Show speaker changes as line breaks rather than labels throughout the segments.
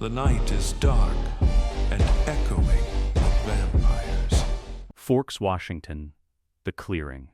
The night is dark and echoing with vampires.
Forks, Washington. The clearing.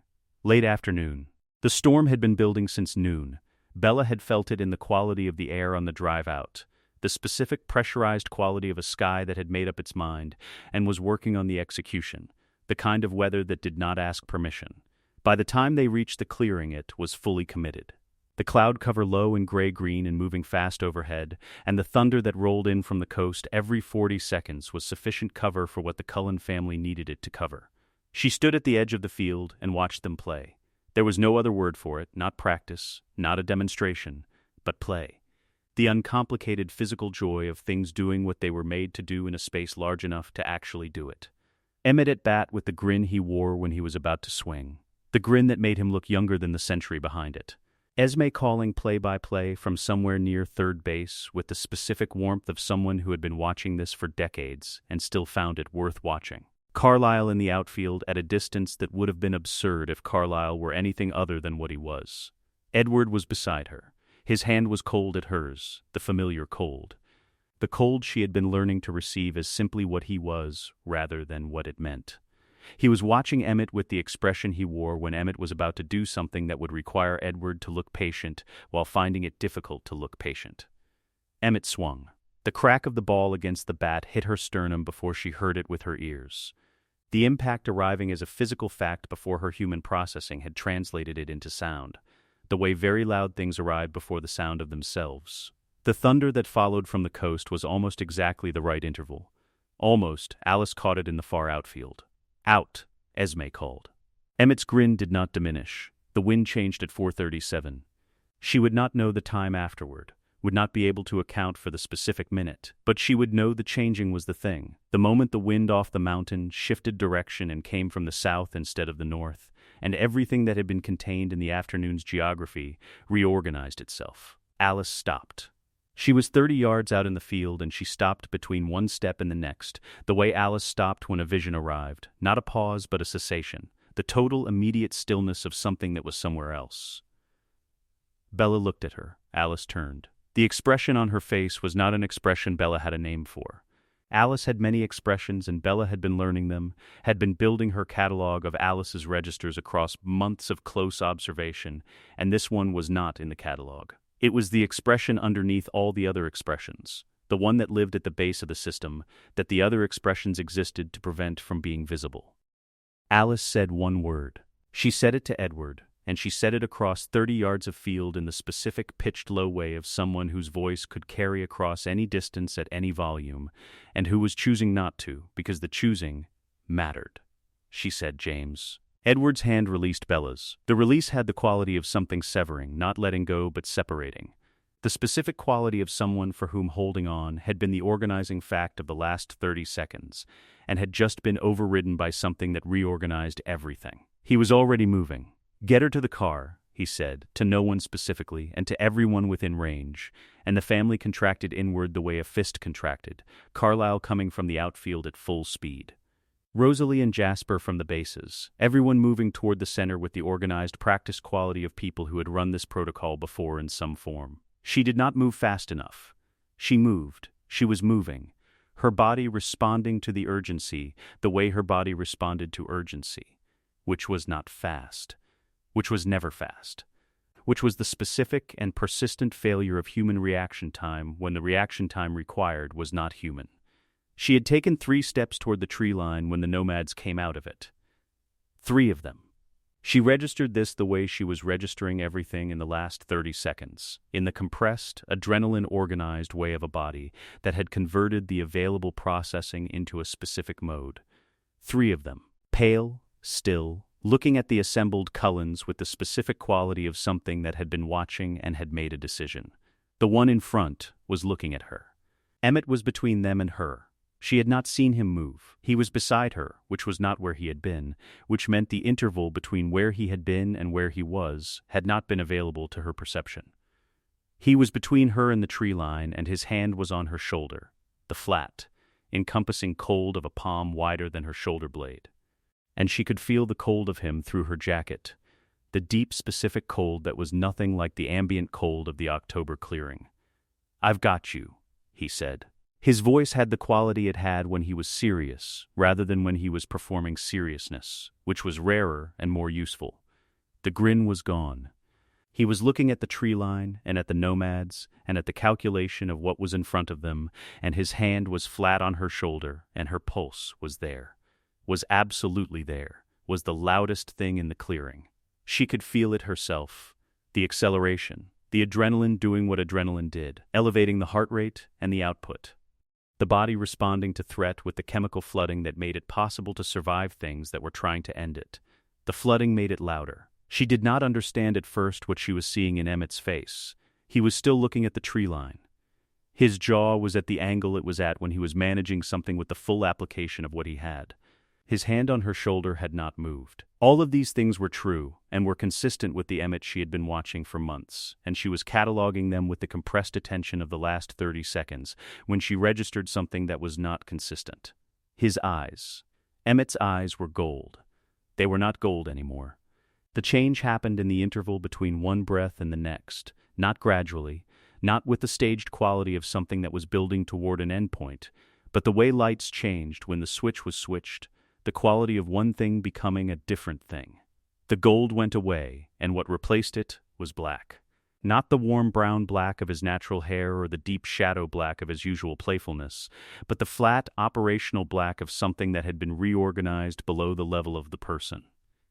Late afternoon. The storm had been building since noon. Bella had felt it in the quality of the air on the drive out, the specific pressurized quality of a sky that had made up its mind and was working on the execution, the kind of weather that did not ask permission. By the time they reached the clearing, it was fully committed. The cloud cover low and gray-green and moving fast overhead, and the thunder that rolled in from the coast every 40 seconds was sufficient cover for what the Cullen family needed it to cover. She stood at the edge of the field and watched them play. There was no other word for it, not practice, not a demonstration, but play. The uncomplicated physical joy of things doing what they were made to do in a space large enough to actually do it. Emmett at bat with the grin he wore when he was about to swing. The grin that made him look younger than the century behind it. Esme calling play-by-play from somewhere near third base with the specific warmth of someone who had been watching this for decades and still found it worth watching. Carlisle in the outfield at a distance that would have been absurd if Carlisle were anything other than what he was. Edward was beside her. His hand was cold at hers, the familiar cold. The cold she had been learning to receive as simply what he was rather than what it meant. He was watching Emmett with the expression he wore when Emmett was about to do something that would require Edward to look patient while finding it difficult to look patient. Emmett swung. The crack of the ball against the bat hit her sternum before she heard it with her ears. The impact arriving as a physical fact before her human processing had translated it into sound, the way very loud things arrive before the sound of themselves. The thunder that followed from the coast was almost exactly the right interval. Almost, Alice caught it in the far outfield. Out, Esme called. Emmett's grin did not diminish. The wind changed at 4:37. She would not know the time afterward, would not be able to account for the specific minute, but she would know the changing was the thing. The moment the wind off the mountain shifted direction and came from the south instead of the north, and everything that had been contained in the afternoon's geography reorganized itself. Alice stopped. She was 30 yards out in the field, and she stopped between one step and the next, the way Alice stopped when a vision arrived, not a pause but a cessation, the total immediate stillness of something that was somewhere else. Bella looked at her. Alice turned. The expression on her face was not an expression Bella had a name for. Alice had many expressions, and Bella had been learning them, had been building her catalog of Alice's registers across months of close observation, and this one was not in the catalog. It was the expression underneath all the other expressions, the one that lived at the base of the system, that the other expressions existed to prevent from being visible. Alice said one word. She said it to Edward, and she said it across 30 yards of field in the specific pitched low way of someone whose voice could carry across any distance at any volume, and who was choosing not to, because the choosing mattered. She said, James. Edward's hand released Bella's. The release had the quality of something severing, not letting go but separating. The specific quality of someone for whom holding on had been the organizing fact of the last 30 seconds, and had just been overridden by something that reorganized everything. He was already moving. Get her to the car, he said, to no one specifically, and to everyone within range, and the family contracted inward the way a fist contracted, Carlisle coming from the outfield at full speed. Rosalie and Jasper from the bases, everyone moving toward the center with the organized practice quality of people who had run this protocol before in some form. She did not move fast enough. She moved. She was moving. Her body responding to the urgency the way her body responded to urgency, which was not fast, which was never fast, which was the specific and persistent failure of human reaction time when the reaction time required was not human. She had taken 3 steps toward the tree line when the nomads came out of it. 3 of them. She registered this the way she was registering everything in the last 30 seconds, in the compressed, adrenaline-organized way of a body that had converted the available processing into a specific mode. 3 of them. Pale, still, looking at the assembled Cullens with the specific quality of something that had been watching and had made a decision. The one in front was looking at her. Emmett was between them and her. She had not seen him move. He was beside her, which was not where he had been, which meant the interval between where he had been and where he was had not been available to her perception. He was between her and the tree line, and his hand was on her shoulder, the flat, encompassing cold of a palm wider than her shoulder blade. And she could feel the cold of him through her jacket, the deep, specific cold that was nothing like the ambient cold of the October clearing. "I've got you," he said. His voice had the quality it had when he was serious, rather than when he was performing seriousness, which was rarer and more useful. The grin was gone. He was looking at the tree line, and at the nomads, and at the calculation of what was in front of them, and his hand was flat on her shoulder, and her pulse was there. Was absolutely there. Was the loudest thing in the clearing. She could feel it herself. The acceleration, the adrenaline doing what adrenaline did, elevating the heart rate and the output. The body responding to threat with the chemical flooding that made it possible to survive things that were trying to end it. The flooding made it louder. She did not understand at first what she was seeing in Emmett's face. He was still looking at the tree line. His jaw was at the angle it was at when he was managing something with the full application of what he had. His hand on her shoulder had not moved. All of these things were true, and were consistent with the Emmett she had been watching for months, and she was cataloging them with the compressed attention of the last 30 seconds, when she registered something that was not consistent. His eyes. Emmett's eyes were gold. They were not gold anymore. The change happened in the interval between one breath and the next, not gradually, not with the staged quality of something that was building toward an endpoint, but the way lights changed when the switch was switched, the quality of one thing becoming a different thing. The gold went away, and what replaced it was black. Not the warm brown black of his natural hair or the deep shadow black of his usual playfulness, but the flat, operational black of something that had been reorganized below the level of the person.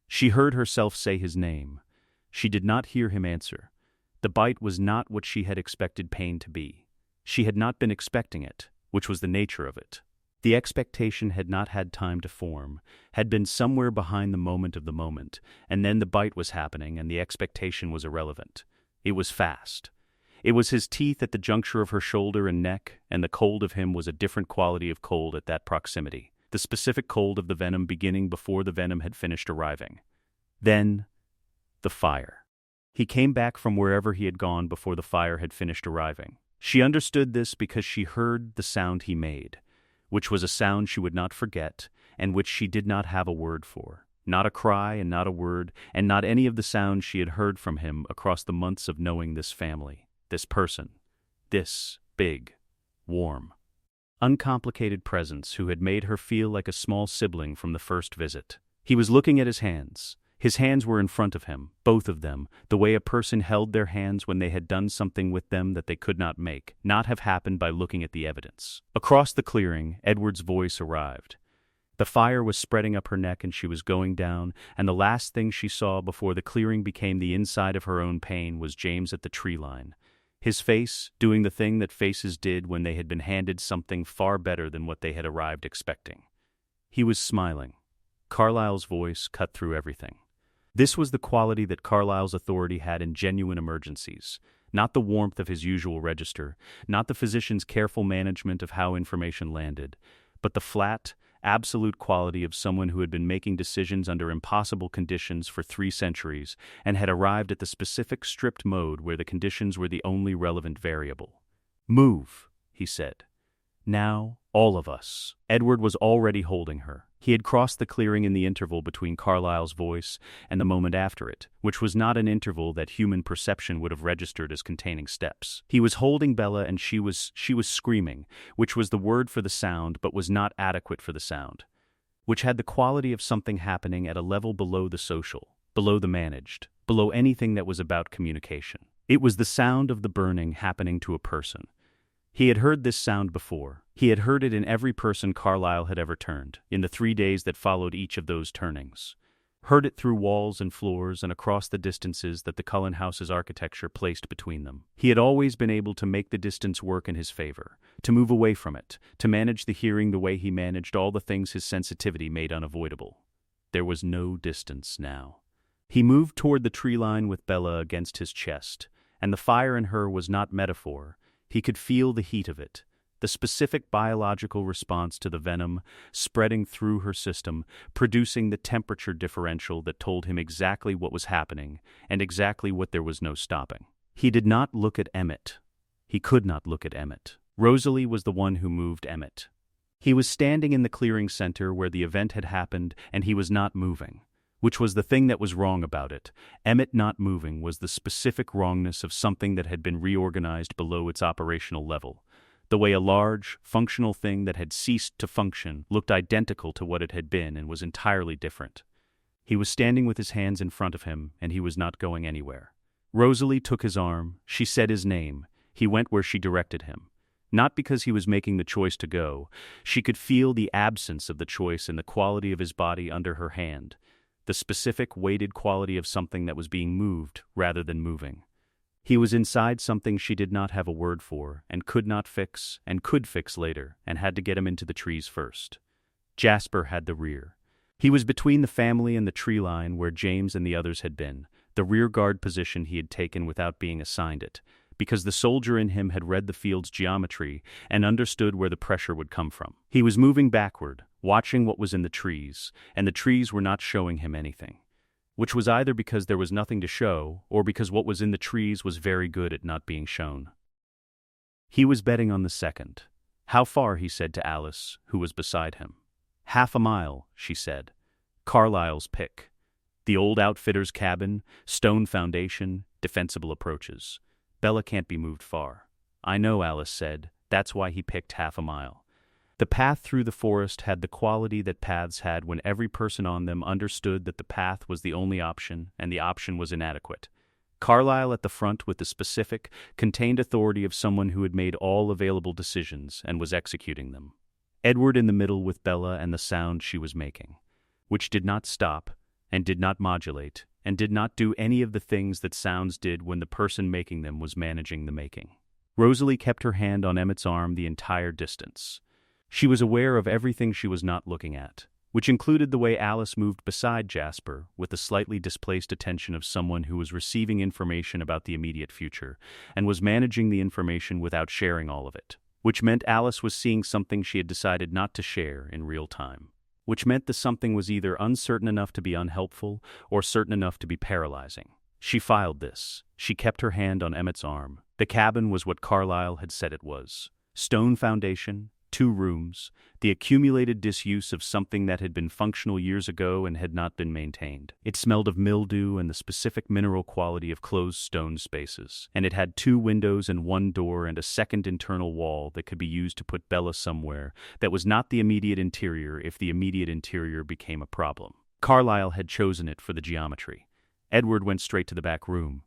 She heard herself say his name. She did not hear him answer. The bite was not what she had expected pain to be. She had not been expecting it, which was the nature of it. The expectation had not had time to form, had been somewhere behind the moment, and then the bite was happening and the expectation was irrelevant. It was fast. It was his teeth at the juncture of her shoulder and neck, and the cold of him was a different quality of cold at that proximity, the specific cold of the venom beginning before the venom had finished arriving. Then, the fire. He came back from wherever he had gone before the fire had finished arriving. She understood this because she heard the sound he made, which was a sound she would not forget, and which she did not have a word for. Not a cry and not a word, and not any of the sounds she had heard from him across the months of knowing this family, this person, this big, warm, uncomplicated presence who had made her feel like a small sibling from the first visit. He was looking at his hands. His hands were in front of him, both of them, the way a person held their hands when they had done something with them that they could not have happened by looking at the evidence. Across the clearing, Edward's voice arrived. The fire was spreading up her neck and she was going down, and the last thing she saw before the clearing became the inside of her own pain was James at the tree line. His face, doing the thing that faces did when they had been handed something far better than what they had arrived expecting. He was smiling. Carlyle's voice cut through everything. This was the quality that Carlyle's authority had in genuine emergencies, not the warmth of his usual register, not the physician's careful management of how information landed, but the flat, absolute quality of someone who had been making decisions under impossible conditions for 3 centuries and had arrived at the specific stripped mode where the conditions were the only relevant variable. "Move," he said. "Now, all of us." Edward was already holding her. He had crossed the clearing in the interval between Carlyle's voice and the moment after it, which was not an interval that human perception would have registered as containing steps. He was holding Bella and she was screaming, which was the word for the sound but was not adequate for the sound, which had the quality of something happening at a level below the social, below the managed, below anything that was about communication. It was the sound of the burning happening to a person. He had heard this sound before. He had heard it in every person Carlyle had ever turned, in the 3 days that followed each of those turnings. Heard it through walls and floors and across the distances that the Cullen house's architecture placed between them. He had always been able to make the distance work in his favor, to move away from it, to manage the hearing the way he managed all the things his sensitivity made unavoidable. There was no distance now. He moved toward the tree line with Bella against his chest, and the fire in her was not metaphor. He could feel the heat of it, the specific biological response to the venom spreading through her system, producing the temperature differential that told him exactly what was happening and exactly what there was no stopping. He did not look at Emmett. He could not look at Emmett. Rosalie was the one who moved Emmett. He was standing in the clearing center where the event had happened, and he was not moving, which was the thing that was wrong about it. Emmett not moving was the specific wrongness of something that had been reorganized below its operational level, The way a large, functional thing that had ceased to function looked identical to what it had been and was entirely different. He was standing with his hands in front of him, and he was not going anywhere. Rosalie took his arm, she said his name, he went where she directed him. Not because he was making the choice to go, she could feel the absence of the choice in the quality of his body under her hand, the specific weighted quality of something that was being moved rather than moving. He was inside something she did not have a word for, and could not fix, and could fix later, and had to get him into the trees first. Jasper had the rear. He was between the family and the tree line where James and the others had been, the rear guard position he had taken without being assigned it, because the soldier in him had read the field's geometry and understood where the pressure would come from. He was moving backward, watching what was in the trees, and the trees were not showing him anything. Which was either because there was nothing to show, or because what was in the trees was very good at not being shown. He was betting on the second. How far, he said to Alice, who was beside him. 1/2 a mile, she said. Carlyle's pick. The old outfitter's cabin, stone foundation, defensible approaches. Bella can't be moved far. I know, Alice said. That's why he picked 1/2 a mile. The path through the forest had the quality that paths had when every person on them understood that the path was the only option and the option was inadequate. Carlyle at the front with the specific, contained authority of someone who had made all available decisions and was executing them. Edward in the middle with Bella and the sound she was making, which did not stop, and did not modulate, and did not do any of the things that sounds did when the person making them was managing the making. Rosalie kept her hand on Emmett's arm the entire distance. She was aware of everything she was not looking at, which included the way Alice moved beside Jasper with the slightly displaced attention of someone who was receiving information about the immediate future and was managing the information without sharing all of it, which meant Alice was seeing something she had decided not to share in real time, which meant the something was either uncertain enough to be unhelpful or certain enough to be paralyzing. She filed this. She kept her hand on Emmett's arm. The cabin was what Carlyle had said it was. Stone foundation, 2 rooms, the accumulated disuse of something that had been functional years ago and had not been maintained. It smelled of mildew and the specific mineral quality of closed stone spaces, and it had 2 windows and 1 door and a second internal wall that could be used to put Bella somewhere that was not the immediate interior if the immediate interior became a problem. Carlyle had chosen it for the geometry. Edward went straight to the back room.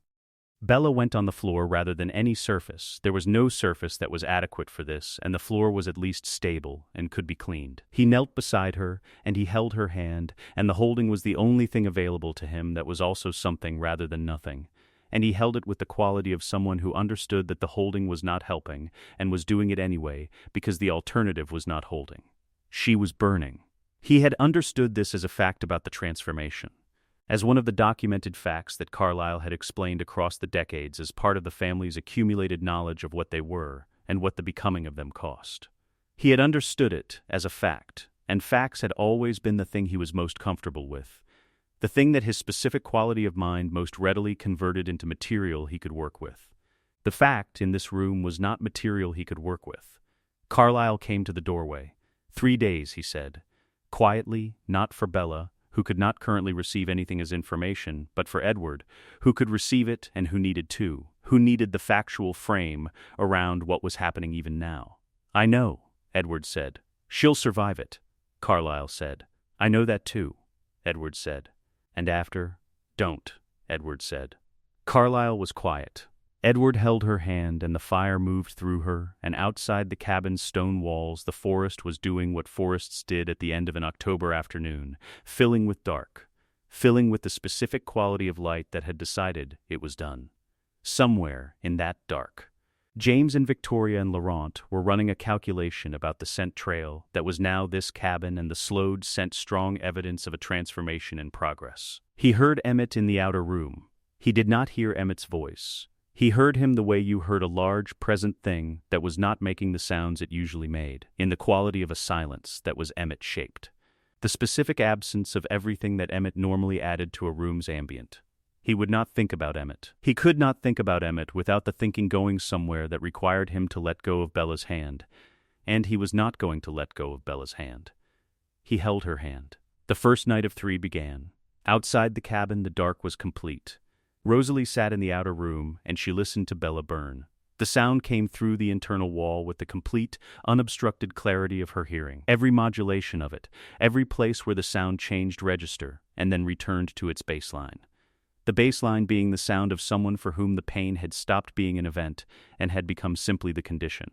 Bella went on the floor rather than any surface. There was no surface that was adequate for this, and the floor was at least stable and could be cleaned. He knelt beside her, and he held her hand, and the holding was the only thing available to him that was also something rather than nothing. And he held it with the quality of someone who understood that the holding was not helping, and was doing it anyway, because the alternative was not holding. She was burning. He had understood this as a fact about the transformation, as one of the documented facts that Carlyle had explained across the decades as part of the family's accumulated knowledge of what they were and what the becoming of them cost. He had understood it as a fact, and facts had always been the thing he was most comfortable with, the thing that his specific quality of mind most readily converted into material he could work with. The fact in this room was not material he could work with. Carlyle came to the doorway. 3 days, he said. Quietly, not for Bella, who could not currently receive anything as information, but for Edward, who could receive it and who needed to, who needed the factual frame around what was happening even now. I know, Edward said. She'll survive it, Carlyle said. I know that too, Edward said. And after, don't, Edward said. Carlyle was quiet. Edward held her hand, and the fire moved through her, and outside the cabin's stone walls the forest was doing what forests did at the end of an October afternoon, filling with dark, filling with the specific quality of light that had decided it was done. Somewhere in that dark, James and Victoria and Laurent were running a calculation about the scent trail that was now this cabin, and the slowed scent strong evidence of a transformation in progress. He heard Emmett in the outer room. He did not hear Emmett's voice. He heard him the way you heard a large, present thing that was not making the sounds it usually made, in the quality of a silence that was Emmett-shaped. The specific absence of everything that Emmett normally added to a room's ambient. He would not think about Emmett. He could not think about Emmett without the thinking going somewhere that required him to let go of Bella's hand. And he was not going to let go of Bella's hand. He held her hand. The first night of 3 began. Outside the cabin the dark was complete. Rosalie sat in the outer room, and she listened to Bella burn. The sound came through the internal wall with the complete, unobstructed clarity of her hearing. Every modulation of it, every place where the sound changed register, and then returned to its baseline. The baseline being the sound of someone for whom the pain had stopped being an event and had become simply the condition.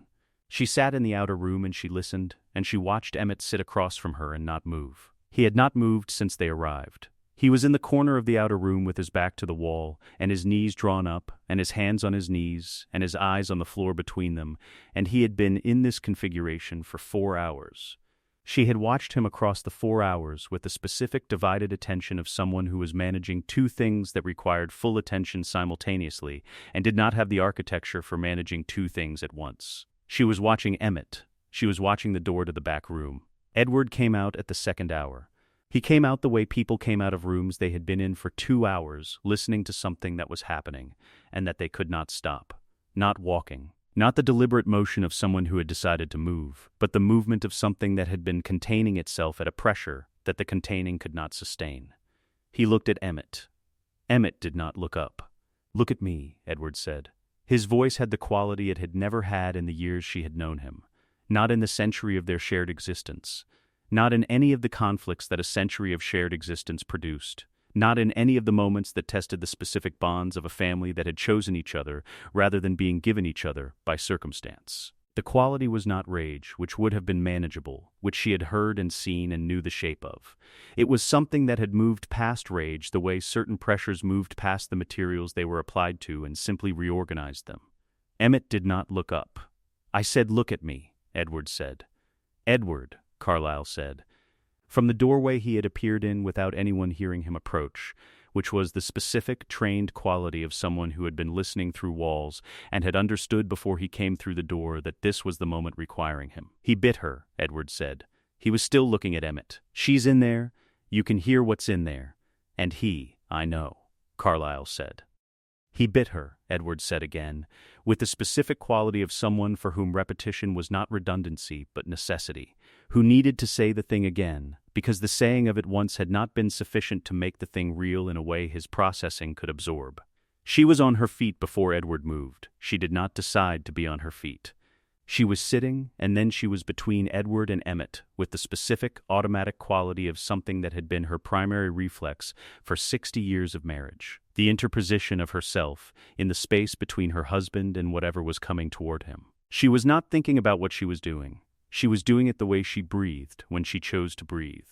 She sat in the outer room and she listened, and she watched Emmett sit across from her and not move. He had not moved since they arrived. He was in the corner of the outer room with his back to the wall, and his knees drawn up, and his hands on his knees, and his eyes on the floor between them, and he had been in this configuration for 4 hours. She had watched him across the 4 hours with the specific divided attention of someone who was managing 2 things that required full attention simultaneously and did not have the architecture for managing 2 things at once. She was watching Emmett. She was watching the door to the back room. Edward came out at the 2nd hour. He came out the way people came out of rooms they had been in for 2 hours, listening to something that was happening, and that they could not stop. Not walking. Not the deliberate motion of someone who had decided to move, but the movement of something that had been containing itself at a pressure that the containing could not sustain. He looked at Emmett. Emmett did not look up. "Look at me," Edward said. His voice had the quality it had never had in the years she had known him, not in the century of their shared existence. Not in any of the conflicts that a century of shared existence produced. Not in any of the moments that tested the specific bonds of a family that had chosen each other rather than being given each other by circumstance. The quality was not rage, which would have been manageable, which she had heard and seen and knew the shape of. It was something that had moved past rage the way certain pressures moved past the materials they were applied to and simply reorganized them. Emmett did not look up. "I said look at me," Edward said. "Edward," Carlyle said. From the doorway he had appeared in without anyone hearing him approach, which was the specific, trained quality of someone who had been listening through walls and had understood before he came through the door that this was the moment requiring him. "He bit her," Edward said. He was still looking at Emmett. "She's in there. You can hear what's in there. And I know," Carlyle said. "He bit her," Edward said again, with the specific quality of someone for whom repetition was not redundancy but necessity, who needed to say the thing again, because the saying of it once had not been sufficient to make the thing real in a way his processing could absorb. She was on her feet before Edward moved. She did not decide to be on her feet. She was sitting, and then she was between Edward and Emmett, with the specific, automatic quality of something that had been her primary reflex for 60 years of marriage. The interposition of herself in the space between her husband and whatever was coming toward him. She was not thinking about what she was doing. She was doing it the way she breathed when she chose to breathe.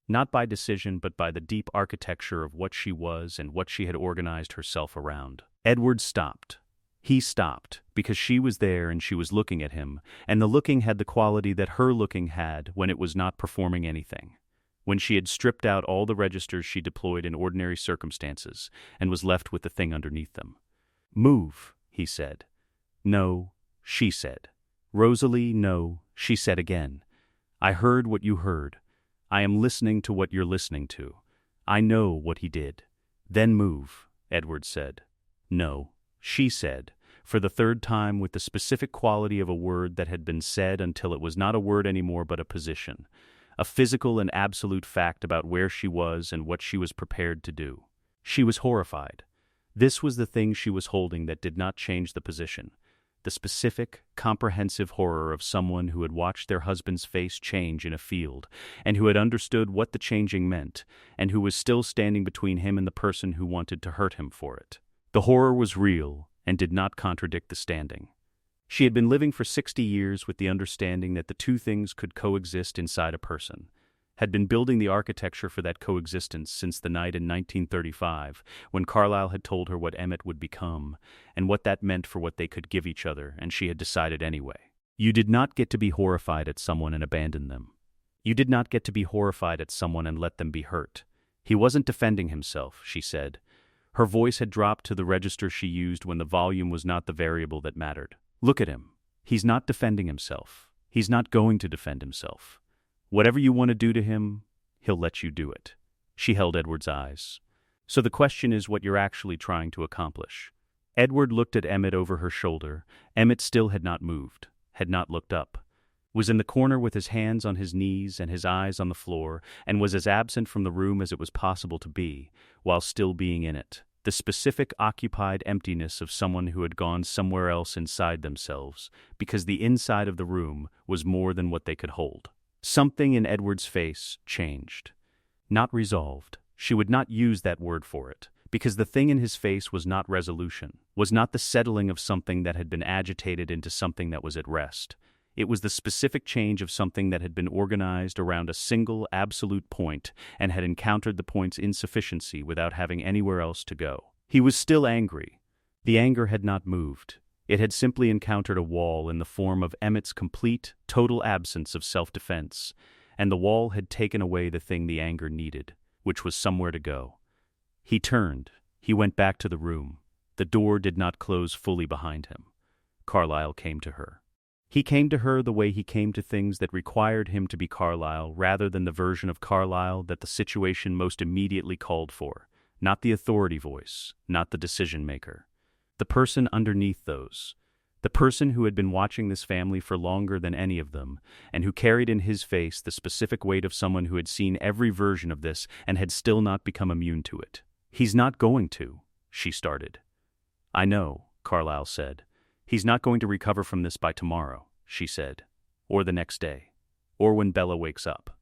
Not by decision, but by the deep architecture of what she was and what she had organized herself around. Edward stopped. He stopped, because she was there and she was looking at him, and the looking had the quality that her looking had when it was not performing anything. When she had stripped out all the registers she deployed in ordinary circumstances, and was left with the thing underneath them. "Move," he said. "No," she said. "Rosalie, no," she said again. "I heard what you heard. I am listening to what you're listening to. I know what he did." "Then move," Edward said. "No," she said, for the 3rd time with the specific quality of a word that had been said until it was not a word anymore but a position, a physical and absolute fact about where she was and what she was prepared to do. She was horrified. This was the thing she was holding that did not change the position. The specific, comprehensive horror of someone who had watched their husband's face change in a field, and who had understood what the changing meant, and who was still standing between him and the person who wanted to hurt him for it. The horror was real, and did not contradict the standing. She had been living for 60 years with the understanding that the 2 things could coexist inside a person, had been building the architecture for that coexistence since the night in 1935, when Carlyle had told her what Emmett would become, and what that meant for what they could give each other, and she had decided anyway. You did not get to be horrified at someone and abandon them. You did not get to be horrified at someone and let them be hurt. He wasn't defending himself, she said. Her voice had dropped to the register she used when the volume was not the variable that mattered. "Look at him. He's not defending himself. He's not going to defend himself. Whatever you want to do to him, he'll let you do it." She held Edward's eyes. "So the question is what you're actually trying to accomplish." Edward looked at Emmett over her shoulder. Emmett still had not moved, had not looked up, was in the corner with his hands on his knees and his eyes on the floor, and was as absent from the room as it was possible to be, while still being in it. the specific occupied emptiness of someone who had gone somewhere else inside themselves, because the inside of the room was more than what they could hold. Something in Edward's face changed. Not resolved. She would not use that word for it, because the thing in his face was not resolution, was not the settling of something that had been agitated into something that was at rest. It was the specific change of something that had been organized around a single absolute point and had encountered the point's insufficiency without having anywhere else to go. He was still angry. The anger had not moved. It had simply encountered a wall in the form of Emmett's complete, total absence of self-defense, and the wall had taken away the thing the anger needed, which was somewhere to go. He turned. He went back to the room. The door did not close fully behind him. Carlyle came to her. He came to her the way he came to things that required him to be Carlyle rather than the version of Carlyle that the situation most immediately called for, not the authority voice, not the decision-maker. The person underneath those. The person who had been watching this family for longer than any of them, and who carried in his face the specific weight of someone who had seen every version of this and had still not become immune to it. "He's not going to," she started. "I know," Carlyle said. "He's not going to recover from this by tomorrow," she said. "Or the next day. Or when Bella wakes up."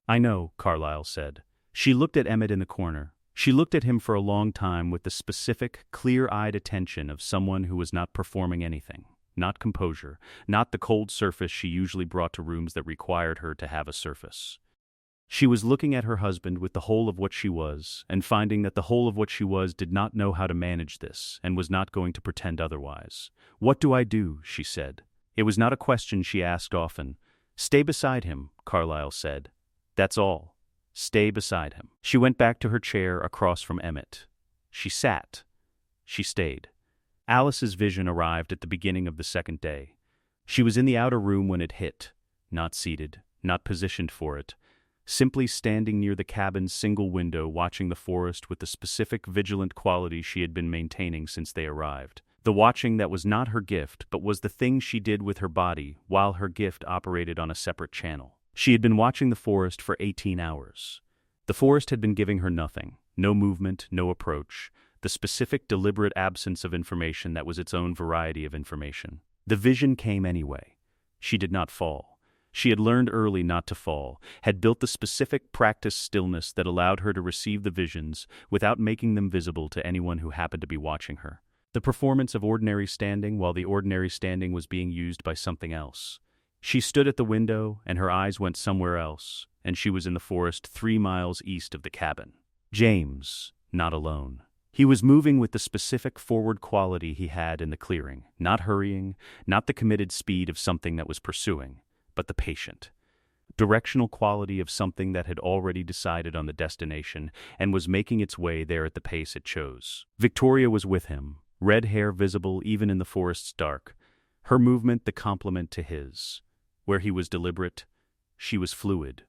"I know," Carlyle said. She looked at Emmett in the corner. She looked at him for a long time with the specific, clear-eyed attention of someone who was not performing anything. Not composure, not the cold surface she usually brought to rooms that required her to have a surface. She was looking at her husband with the whole of what she was, and finding that the whole of what she was did not know how to manage this, and was not going to pretend otherwise. "What do I do?" she said. It was not a question she asked often. "Stay beside him," Carlyle said. "That's all. Stay beside him." She went back to her chair across from Emmett. She sat. She stayed. Alice's vision arrived at the beginning of the second day. She was in the outer room when it hit, not seated, not positioned for it, simply standing near the cabin's single window watching the forest with the specific vigilant quality she had been maintaining since they arrived. The watching that was not her gift but was the thing she did with her body while her gift operated on a separate channel. She had been watching the forest for 18 hours. The forest had been giving her nothing, no movement, no approach, the specific deliberate absence of information that was its own variety of information. The vision came anyway. She did not fall. She had learned early not to fall, had built the specific practice stillness that allowed her to receive the visions without making them visible to anyone who happened to be watching her. The performance of ordinary standing while the ordinary standing was being used by something else. She stood at the window, and her eyes went somewhere else, and she was in the forest 3 miles east of the cabin. James, not alone. He was moving with the specific forward quality he had in the clearing, not hurrying, not the committed speed of something that was pursuing, but the patient, directional quality of something that had already decided on the destination and was making its way there at the pace it chose. Victoria was with him, red hair visible even in the forest's dark, her movement the complement to his. Where he was deliberate, she was fluid.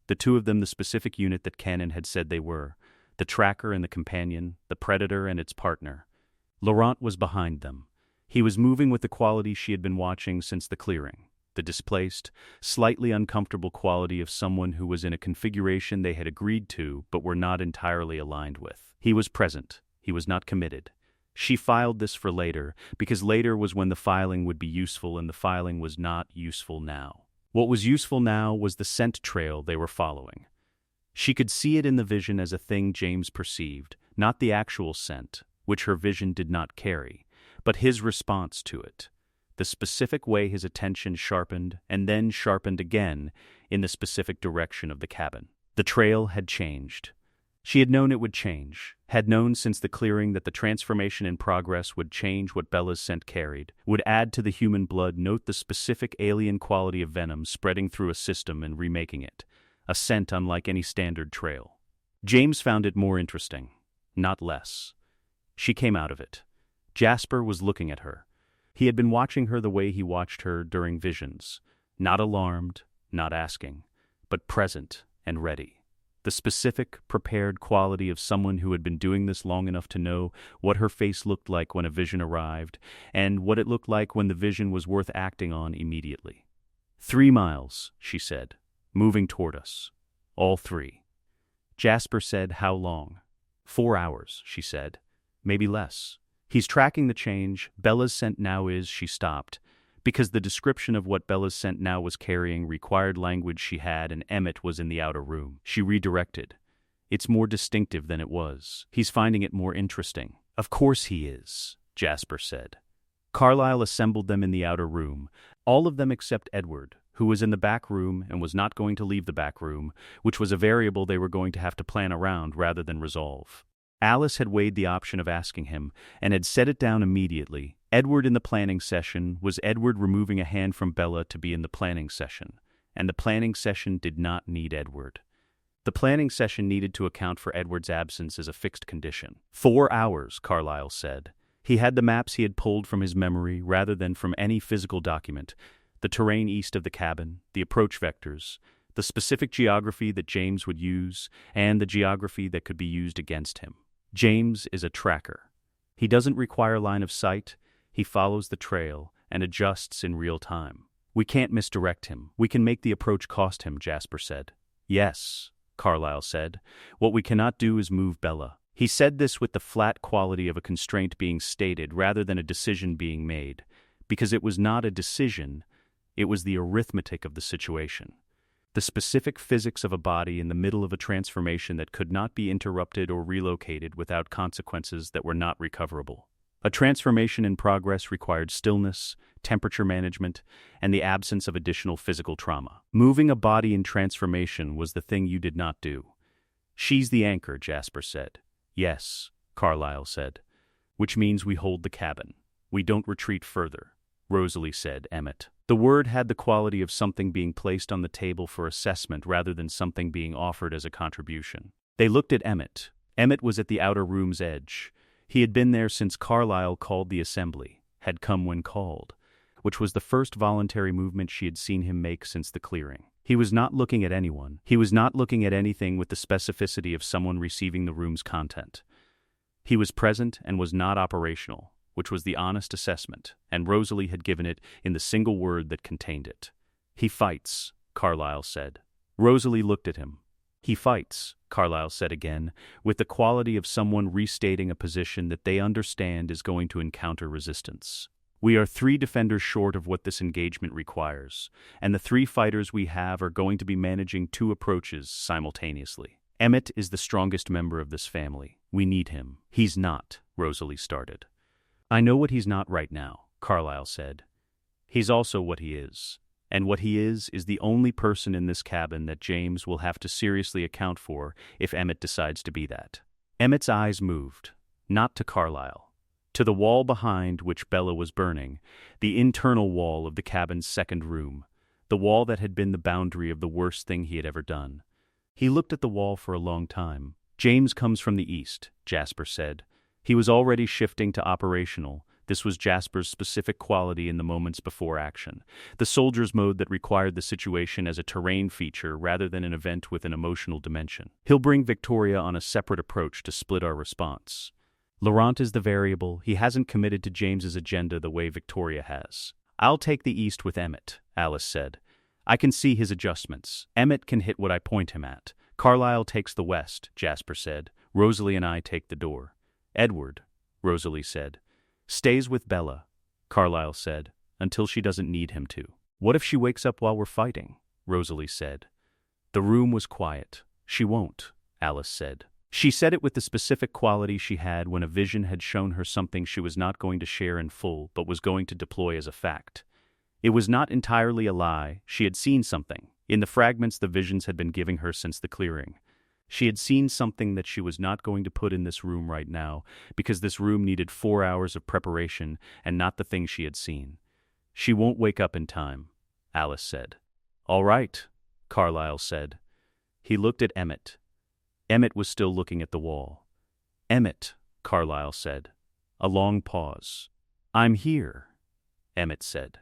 The two of them the specific unit that Cannon had said they were, the tracker and the companion, the predator and its partner. Laurent was behind them. He was moving with the quality she had been watching since the clearing. The displaced, slightly uncomfortable quality of someone who was in a configuration they had agreed to but were not entirely aligned with. He was present. He was not committed. She filed this for later, because later was when the filing would be useful and the filing was not useful now. What was useful now was the scent trail they were following. She could see it in the vision as a thing James perceived, not the actual scent, which her vision did not carry, but his response to it. The specific way his attention sharpened and then sharpened again in the specific direction of the cabin. The trail had changed. She had known it would change, had known since the clearing that the transformation in progress would change what Bella's scent carried, would add to the human blood note the specific alien quality of venom spreading through a system and remaking it, a scent unlike any standard trail. James found it more interesting, not less. She came out of it. Jasper was looking at her. He had been watching her the way he watched her during visions, not alarmed, not asking, but present and ready. The specific, prepared quality of someone who had been doing this long enough to know what her face looked like when a vision arrived, and what it looked like when the vision was worth acting on immediately. 3 miles, she said, moving toward us. All 3. Jasper said, "How long?" 4 hours, she said. maybe less. He's tracking the change. Bella's scent now is, she stopped, because the description of what Bella's scent now was carrying required language she had, and Emmett was in the outer room. She redirected. It's more distinctive than it was. He's finding it more interesting. Of course he is, Jasper said. Carlyle assembled them in the outer room, all of them except Edward, who was in the back room and was not going to leave the back room, which was a variable they were going to have to plan around rather than resolve. Alice had weighed the option of asking him, and had set it down immediately. Edward in the planning session was Edward removing a hand from Bella to be in the planning session, and the planning session did not need Edward. The planning session needed to account for Edward's absence as a fixed condition. 4 hours, Carlyle said. He had the maps he had pulled from his memory rather than from any physical document, the terrain east of the cabin, the approach vectors, the specific geography that James would use, and the geography that could be used against him. James is a tracker. He doesn't require line of sight. He follows the trail and adjusts in real time. We can't misdirect him. We can make the approach cost him, Jasper said. Yes, Carlyle said. What we cannot do is move Bella. He said this with the flat quality of a constraint being stated rather than a decision being made, because it was not a decision, it was the arithmetic of the situation. The specific physics of a body in the middle of a transformation that could not be interrupted or relocated without consequences that were not recoverable. A transformation in progress required stillness, temperature management, and the absence of additional physical trauma. Moving a body in transformation was the thing you did not do. She's the anchor, Jasper said. Yes, Carlyle said. Which means we hold the cabin. We don't retreat further, Rosalie said, Emmett. The word had the quality of something being placed on the table for assessment rather than something being offered as a contribution. They looked at Emmett. Emmett was at the outer room's edge. He had been there since Carlyle called the assembly, had come when called, which was the first voluntary movement she had seen him make since the clearing. He was not looking at anyone. He was not looking at anything with the specificity of someone receiving the room's content. He was present and was not operational, which was the honest assessment, and Rosalie had given it in the single word that contained it. He fights, Carlyle said. Rosalie looked at him. He fights, Carlyle said again, with the quality of someone restating a position that they understand is going to encounter resistance. We are 3 defenders short of what this engagement requires, and the 3 fighters we have are going to be managing 2 approaches simultaneously. Emmett is the strongest member of this family. We need him. He's not, Rosalie started. I know what he's not right now, Carlyle said. He's also what he is. And what he is the only person in this cabin that James will have to seriously account for if Emmett decides to be that. Emmett's eyes moved, not to Carlyle, to the wall behind which Bella was burning, the internal wall of the cabin's second room, the wall that had been the boundary of the worst thing he had ever done. He looked at the wall for a long time. James comes from the east, Jasper said. He was already shifting to operational. This was Jasper's specific quality in the moments before action, the soldier's mode that required the situation as a terrain feature rather than an event with an emotional dimension. He'll bring Victoria on a separate approach to split our response. Laurent is the variable. He hasn't committed to James's agenda the way Victoria has. I'll take the east with Emmett, Alice said. I can see his adjustments. Emmett can hit what I point him at. Carlyle takes the west, Jasper said. Rosalie and I take the door. Edward, Rosalie said, stays with Bella, Carlyle said, until she doesn't need him to. What if she wakes up while we're fighting? Rosalie said. The room was quiet. She won't, Alice said. She said it with the specific quality she had when a vision had shown her something she was not going to share in full but was going to deploy as a fact. It was not entirely a lie. She had seen something, in the fragments the visions had been giving her since the clearing. She had seen something that she was not going to put in this room right now, because this room needed 4 hours of preparation and not the thing she had seen. She won't wake up in time, Alice said. All right, Carlyle said. He looked at Emmett. Emmett was still looking at the wall. Emmett, Carlyle said. A long pause. I'm here, Emmett said.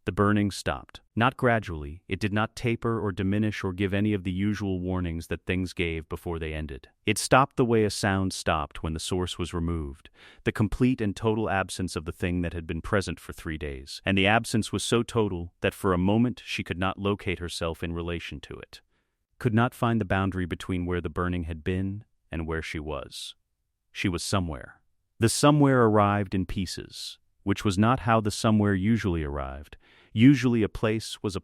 The burning stopped. Not gradually. It did not taper or diminish or give any of the usual warnings that things gave before they ended. It stopped the way a sound stopped when the source was removed, the complete and total absence of the thing that had been present for 3 days, and the absence was so total that for a moment she could not locate herself in relation to it, could not find the boundary between where the burning had been and where she was. She was somewhere. The somewhere arrived in pieces, which was not how the somewhere usually arrived. Usually a place was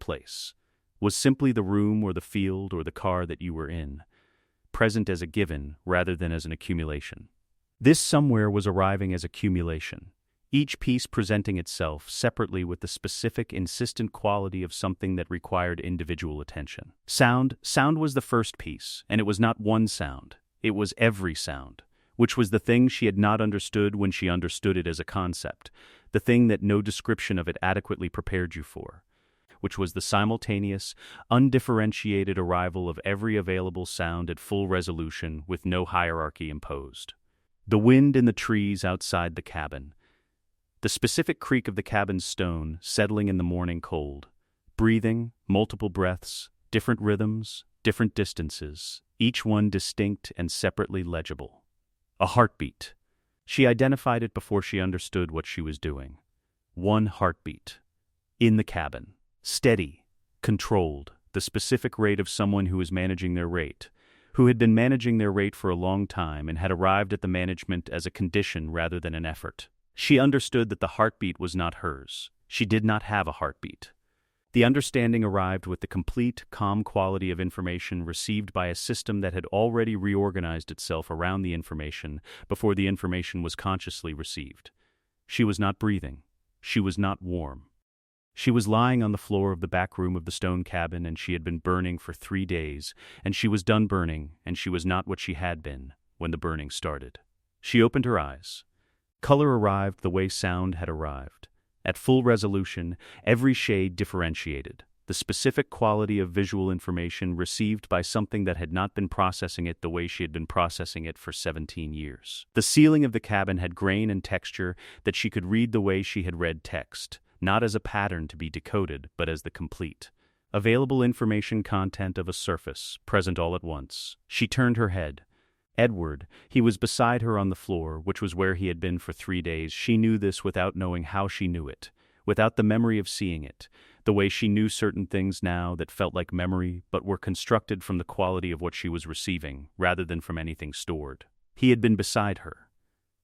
simply the room or the field or the car that you were in, present as a given rather than as an accumulation. This somewhere was arriving as accumulation, each piece presenting itself separately with the specific, insistent quality of something that required individual attention. Sound was the first piece, and it was not one sound, it was every sound, which was the thing she had not understood when she understood it as a concept, the thing that no description of it adequately prepared you for, which was the simultaneous, undifferentiated arrival of every available sound at full resolution with no hierarchy imposed. The wind in the trees outside the cabin, the specific creak of the cabin's stone settling in the morning cold, breathing, multiple breaths, different rhythms, different distances, each one distinct and separately legible. A heartbeat. She identified it before she understood what she was doing. One heartbeat. In the cabin. Steady, controlled, the specific rate of someone who is managing their rate, who had been managing their rate for a long time and had arrived at the management as a condition rather than an effort. She understood that the heartbeat was not hers. She did not have a heartbeat. The understanding arrived with the complete, calm quality of information received by a system that had already reorganized itself around the information before the information was consciously received. She was not breathing. She was not warm. She was lying on the floor of the back room of the stone cabin, and she had been burning for 3 days, and she was done burning, and she was not what she had been when the burning started. She opened her eyes. Color arrived the way sound had arrived. At full resolution, every shade differentiated, the specific quality of visual information received by something that had not been processing it the way she had been processing it for 17 years. The ceiling of the cabin had grain and texture that she could read the way she had read text, not as a pattern to be decoded, but as the complete, available information content of a surface, present all at once. She turned her head. Edward, he was beside her on the floor, which was where he had been for 3 days. She knew this without knowing how she knew it, without the memory of seeing it, the way she knew certain things now that felt like memory but were constructed from the quality of what she was receiving, rather than from anything stored. He had been beside her.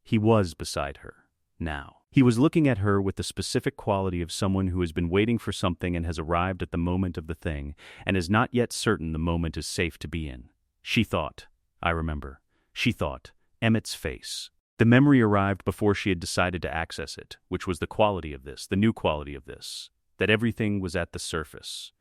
He was beside her. Now. He was looking at her with the specific quality of someone who has been waiting for something and has arrived at the moment of the thing, and is not yet certain the moment is safe to be in. She thought, I remember. She thought, Emmett's face. The memory arrived before she had decided to access it, which was the quality of this, the new quality of this, that everything was at the surface,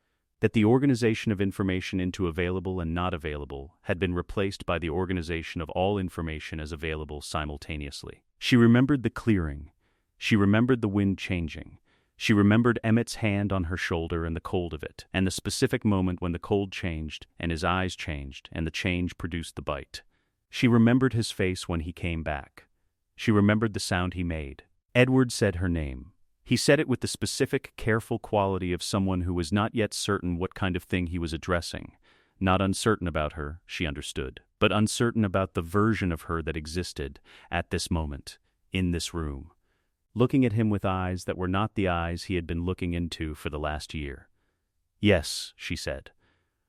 that the organization of information into available and not available had been replaced by the organization of all information as available simultaneously. She remembered the clearing. She remembered the wind changing. She remembered Emmett's hand on her shoulder and the cold of it, and the specific moment when the cold changed, and his eyes changed, and the change produced the bite. She remembered his face when he came back. She remembered the sound he made. Edward said her name. He said it with the specific, careful quality of someone who was not yet certain what kind of thing he was addressing. Not uncertain about her, she understood, but uncertain about the version of her that existed at this moment, in this room, looking at him with eyes that were not the eyes he had been looking into for the last year. Yes, she said.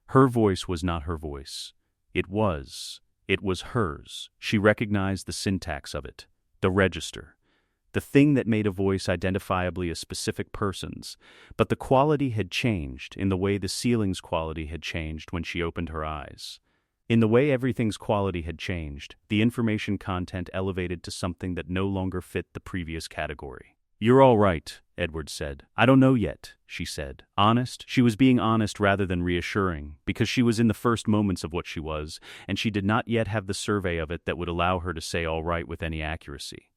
Her voice was not her voice. It was hers. She recognized the syntax of it, the register, the thing that made a voice identifiably a specific person's, but the quality had changed in the way the ceiling's quality had changed when she opened her eyes. In the way everything's quality had changed, the information content elevated to something that no longer fit the previous category. You're all right, Edward said. I don't know yet, she said. Honest? She was being honest rather than reassuring, because she was in the first moments of what she was, and she did not yet have the survey of it that would allow her to say all right with any accuracy.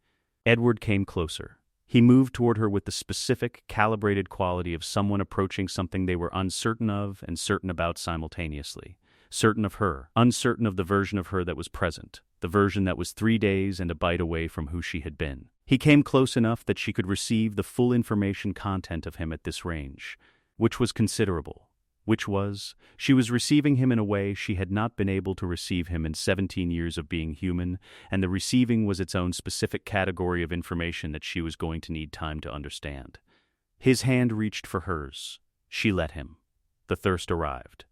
Edward came closer. He moved toward her with the specific, calibrated quality of someone approaching something they were uncertain of and certain about simultaneously. Certain of her, uncertain of the version of her that was present, the version that was 3 days and a bite away from who she had been. He came close enough that she could receive the full information content of him at this range, which was considerable. She was receiving him in a way she had not been able to receive him in 17 years of being human, and the receiving was its own specific category of information that she was going to need time to understand. His hand reached for hers. She let him. The thirst arrived.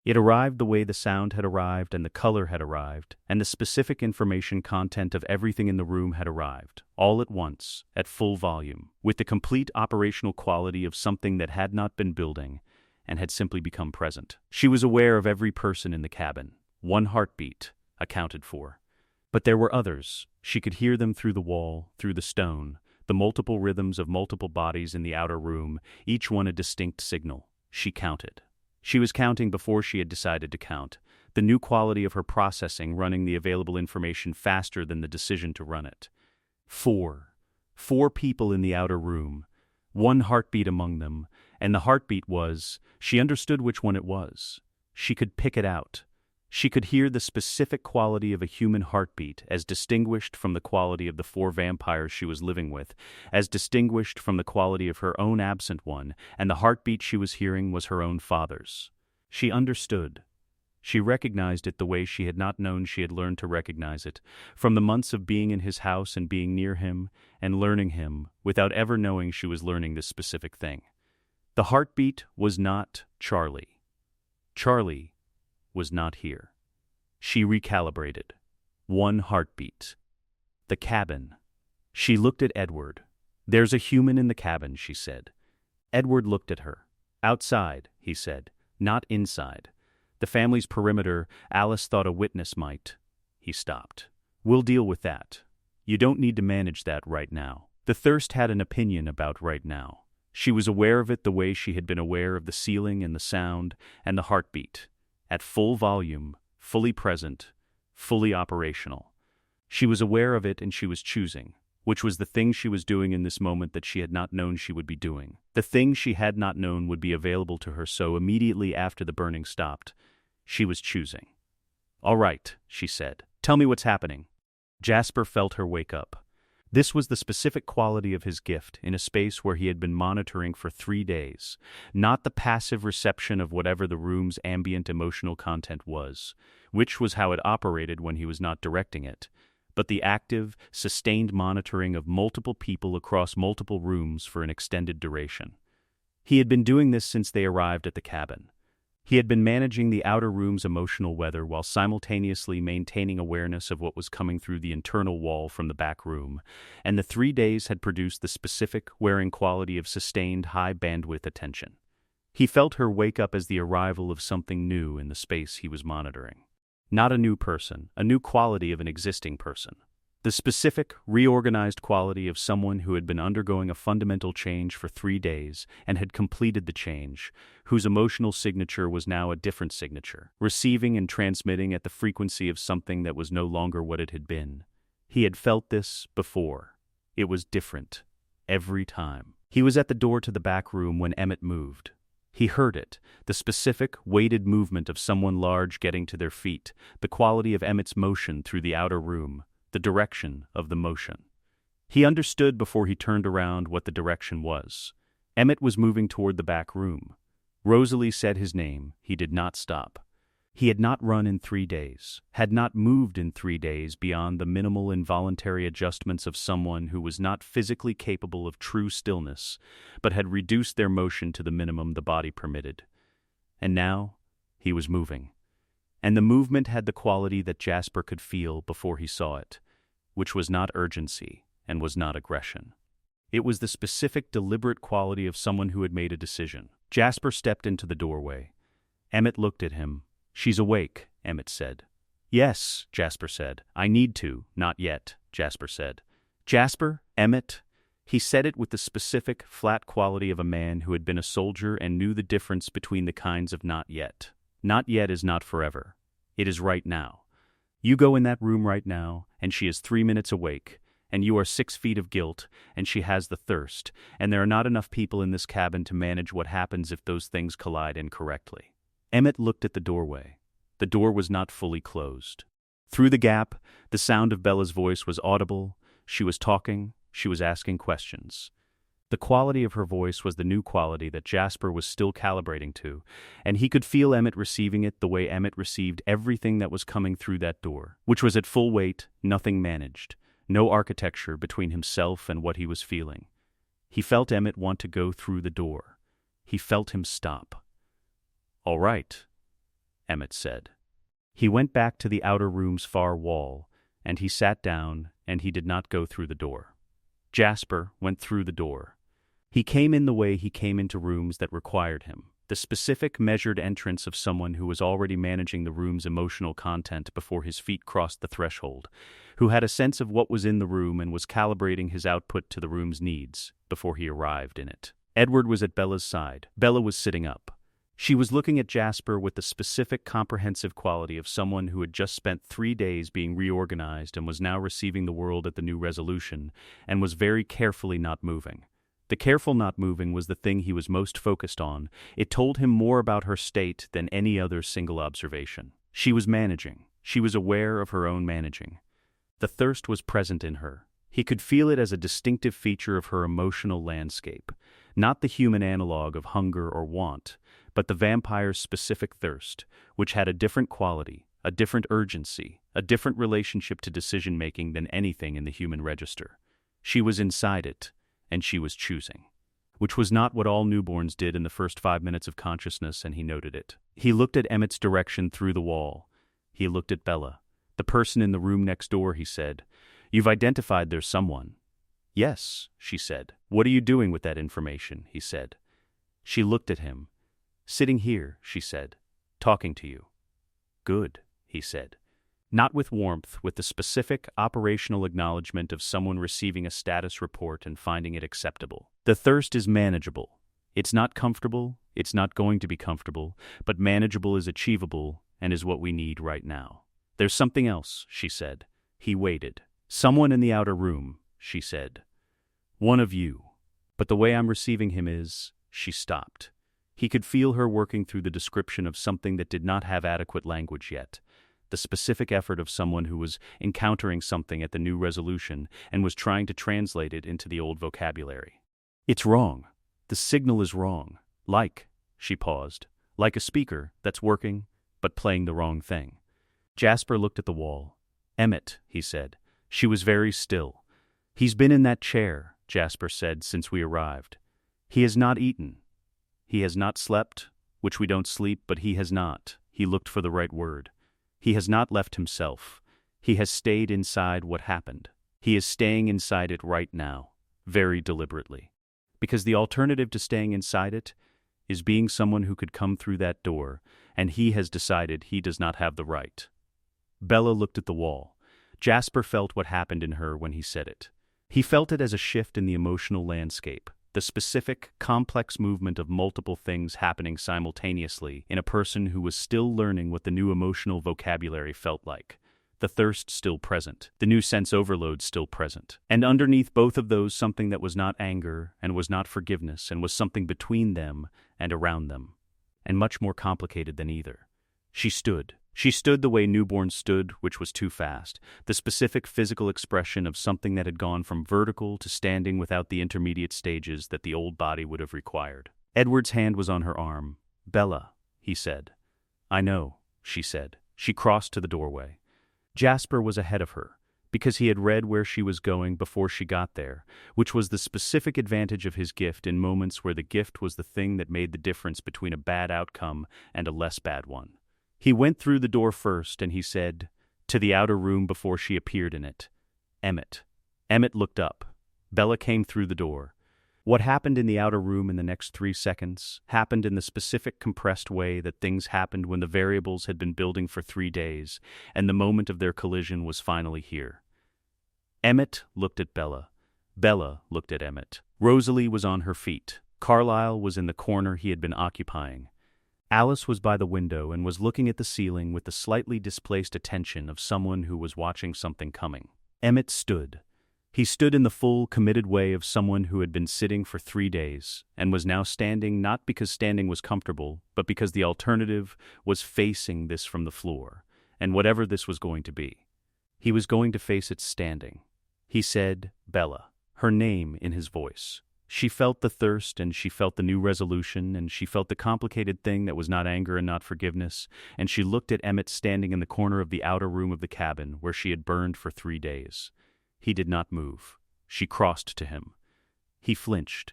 It arrived the way the sound had arrived and the color had arrived, and the specific information content of everything in the room had arrived, all at once, at full volume, with the complete operational quality of something that had not been building and had simply become present. She was aware of every person in the cabin. One heartbeat, accounted for. But there were others. She could hear them through the wall, through the stone, the multiple rhythms of multiple bodies in the outer room, each one a distinct signal. She counted. She was counting before she had decided to count, the new quality of her processing running the available information faster than the decision to run it. 4. 4 people in the outer room, one heartbeat among them, and the heartbeat was, she understood which one it was. She could pick it out. She could hear the specific quality of a human heartbeat as distinguished from the quality of the 4 vampires she was living with, as distinguished from the quality of her own absent one, and the heartbeat she was hearing was her own father's. She understood. She recognized it the way she had not known she had learned to recognize it, from the months of being in his house and being near him, and learning him, without ever knowing she was learning this specific thing. The heartbeat was not Charlie. Charlie was not here. She recalibrated. One heartbeat. The cabin. She looked at Edward. "There's a human in the cabin," she said. Edward looked at her. "Outside," he said, "not inside. The family's perimeter, Alice thought a witness might." He stopped. "We'll deal with that. You don't need to manage that right now." The thirst had an opinion about right now. She was aware of it the way she had been aware of the ceiling and the sound and the heartbeat. At full volume, fully present, fully operational. She was aware of it and she was choosing, which was the thing she was doing in this moment that she had not known she would be doing. The thing she had not known would be available to her, so immediately after the burning stopped, she was choosing. "All right," she said. "Tell me what's happening." Jasper felt her wake up. This was the specific quality of his gift in a space where he had been monitoring for 3 days, not the passive reception of whatever the room's ambient emotional content was, which was how it operated when he was not directing it, but the active, sustained monitoring of multiple people across multiple rooms for an extended duration. He had been doing this since they arrived at the cabin. He had been managing the outer room's emotional weather while simultaneously maintaining awareness of what was coming through the internal wall from the back room, and the 3 days had produced the specific, wearing quality of sustained high-bandwidth attention. He felt her wake up as the arrival of something new in the space he was monitoring. Not a new person, a new quality of an existing person. The specific, reorganized quality of someone who had been undergoing a fundamental change for 3 days and had completed the change, whose emotional signature was now a different signature, receiving and transmitting at the frequency of something that was no longer what it had been. He had felt this before. It was different. Every time. He was at the door to the back room when Emmett moved. He heard it, the specific, weighted movement of someone large getting to their feet, the quality of Emmett's motion through the outer room, the direction of the motion. He understood before he turned around what the direction was. Emmett was moving toward the back room. Rosalie said his name. He did not stop. He had not run in 3 days, had not moved in 3 days beyond the minimal involuntary adjustments of someone who was not physically capable of true stillness, but had reduced their motion to the minimum the body permitted. And now, he was moving. And the movement had the quality that Jasper could feel before he saw it, which was not urgency and was not aggression. It was the specific, deliberate quality of someone who had made a decision. Jasper stepped into the doorway. Emmett looked at him. "She's awake," Emmett said. "Yes," Jasper said. "I need to, not yet," Jasper said. "Jasper, Emmett." He said it with the specific, flat quality of a man who had been a soldier and knew the difference between the kinds of not yet. Not yet is not forever. It is right now. You go in that room right now, and she is 3 minutes awake, and you are 6 feet of guilt, and she has the thirst, and there are not enough people in this cabin to manage what happens if those things collide incorrectly. Emmett looked at the doorway. The door was not fully closed. Through the gap, the sound of Bella's voice was audible. She was talking. She was asking questions. The quality of her voice was the new quality that Jasper was still calibrating to, and he could feel Emmett receiving it the way Emmett received everything that was coming through that door, which was at full weight, nothing managed, no architecture between himself and what he was feeling. He felt Emmett want to go through the door. He felt him stop. "All right." Emmett said. He went back to the outer room's far wall, and he sat down, and he did not go through the door. Jasper went through the door. He came in the way he came into rooms that required him, the specific, measured entrance of someone who was already managing the room's emotional content before his feet crossed the threshold, who had a sense of what was in the room and was calibrating his output to the room's needs before he arrived in it. Edward was at Bella's side. Bella was sitting up. She was looking at Jasper with the specific, comprehensive quality of someone who had just spent 3 days being reorganized and was now receiving the world at the new resolution, and was very carefully not moving. The careful not moving was the thing he was most focused on. It told him more about her state than any other single observation. She was managing. She was aware of her own managing. The thirst was present in her. He could feel it as a distinctive feature of her emotional landscape, not the human analog of hunger or want, but the vampire's specific thirst, which had a different quality, a different urgency, a different relationship to decision-making than anything in the human register. She was inside it, and she was choosing, which was not what all newborns did in the first 5 minutes of consciousness, and he noted it. He looked at Emmett's direction through the wall. He looked at Bella. The person in the room next door, he said. You've identified there's someone. Yes, she said. What are you doing with that information, he said. She looked at him. Sitting here, she said, talking to you. Good, he said. Not with warmth, with the specific operational acknowledgement of someone receiving a status report and finding it acceptable. The thirst is manageable. It's not comfortable, it's not going to be comfortable, but manageable is achievable and is what we need right now. There's something else, she said. He waited. Someone in the outer room, she said. One of you. But the way I'm receiving him is, she stopped. He could feel her working through the description of something that did not have adequate language yet. The specific effort of someone who was encountering something at the new resolution and was trying to translate it into the old vocabulary. It's wrong. The signal is wrong. She paused, like a speaker that's working, but playing the wrong thing. Jasper looked at the wall. Emmett, he said. She was very still. He's been in that chair, Jasper said, since we arrived. He has not eaten. He has not slept, which we don't sleep, but he has not. He looked for the right word. He has not left himself. He has stayed inside what happened. He is staying inside it right now, very deliberately. Because the alternative to staying inside it is being someone who could come through that door, and he has decided he does not have the right. Bella looked at the wall. Jasper felt what happened in her when he said it. He felt it as a shift in the emotional landscape, the specific, complex movement of multiple things happening simultaneously in a person who was still learning what the new emotional vocabulary felt like. The thirst still present, the new sense overload still present. And underneath both of those, something that was not anger and was not forgiveness and was something between them and around them, and much more complicated than either. She stood. She stood the way newborns stood, which was too fast, the specific physical expression of something that had gone from vertical to standing without the intermediate stages that the old body would have required. Edward's hand was on her arm. Bella, he said. I know, she said. She crossed to the doorway. Jasper was ahead of her, because he had read where she was going before she got there, which was the specific advantage of his gift in moments where the gift was the thing that made the difference between a bad outcome and a less bad one. He went through the door first, and he said, to the outer room before she appeared in it, Emmett. Emmett looked up. Bella came through the door. What happened in the outer room in the next 3 seconds happened in the specific compressed way that things happened when the variables had been building for 3 days, and the moment of their collision was finally here. Emmett looked at Bella. Bella looked at Emmett. Rosalie was on her feet. Carlyle was in the corner he had been occupying. Alice was by the window and was looking at the ceiling with the slightly displaced attention of someone who was watching something coming. Emmett stood. He stood in the full, committed way of someone who had been sitting for 3 days and was now standing, not because standing was comfortable, but because the alternative was facing this from the floor, and whatever this was going to be. He was going to face it standing. He said, Bella, her name in his voice. She felt the thirst, and she felt the new resolution, and she felt the complicated thing that was not anger and not forgiveness, and she looked at Emmett standing in the corner of the outer room of the cabin where she had burned for 3 days. He did not move. She crossed to him. He flinched.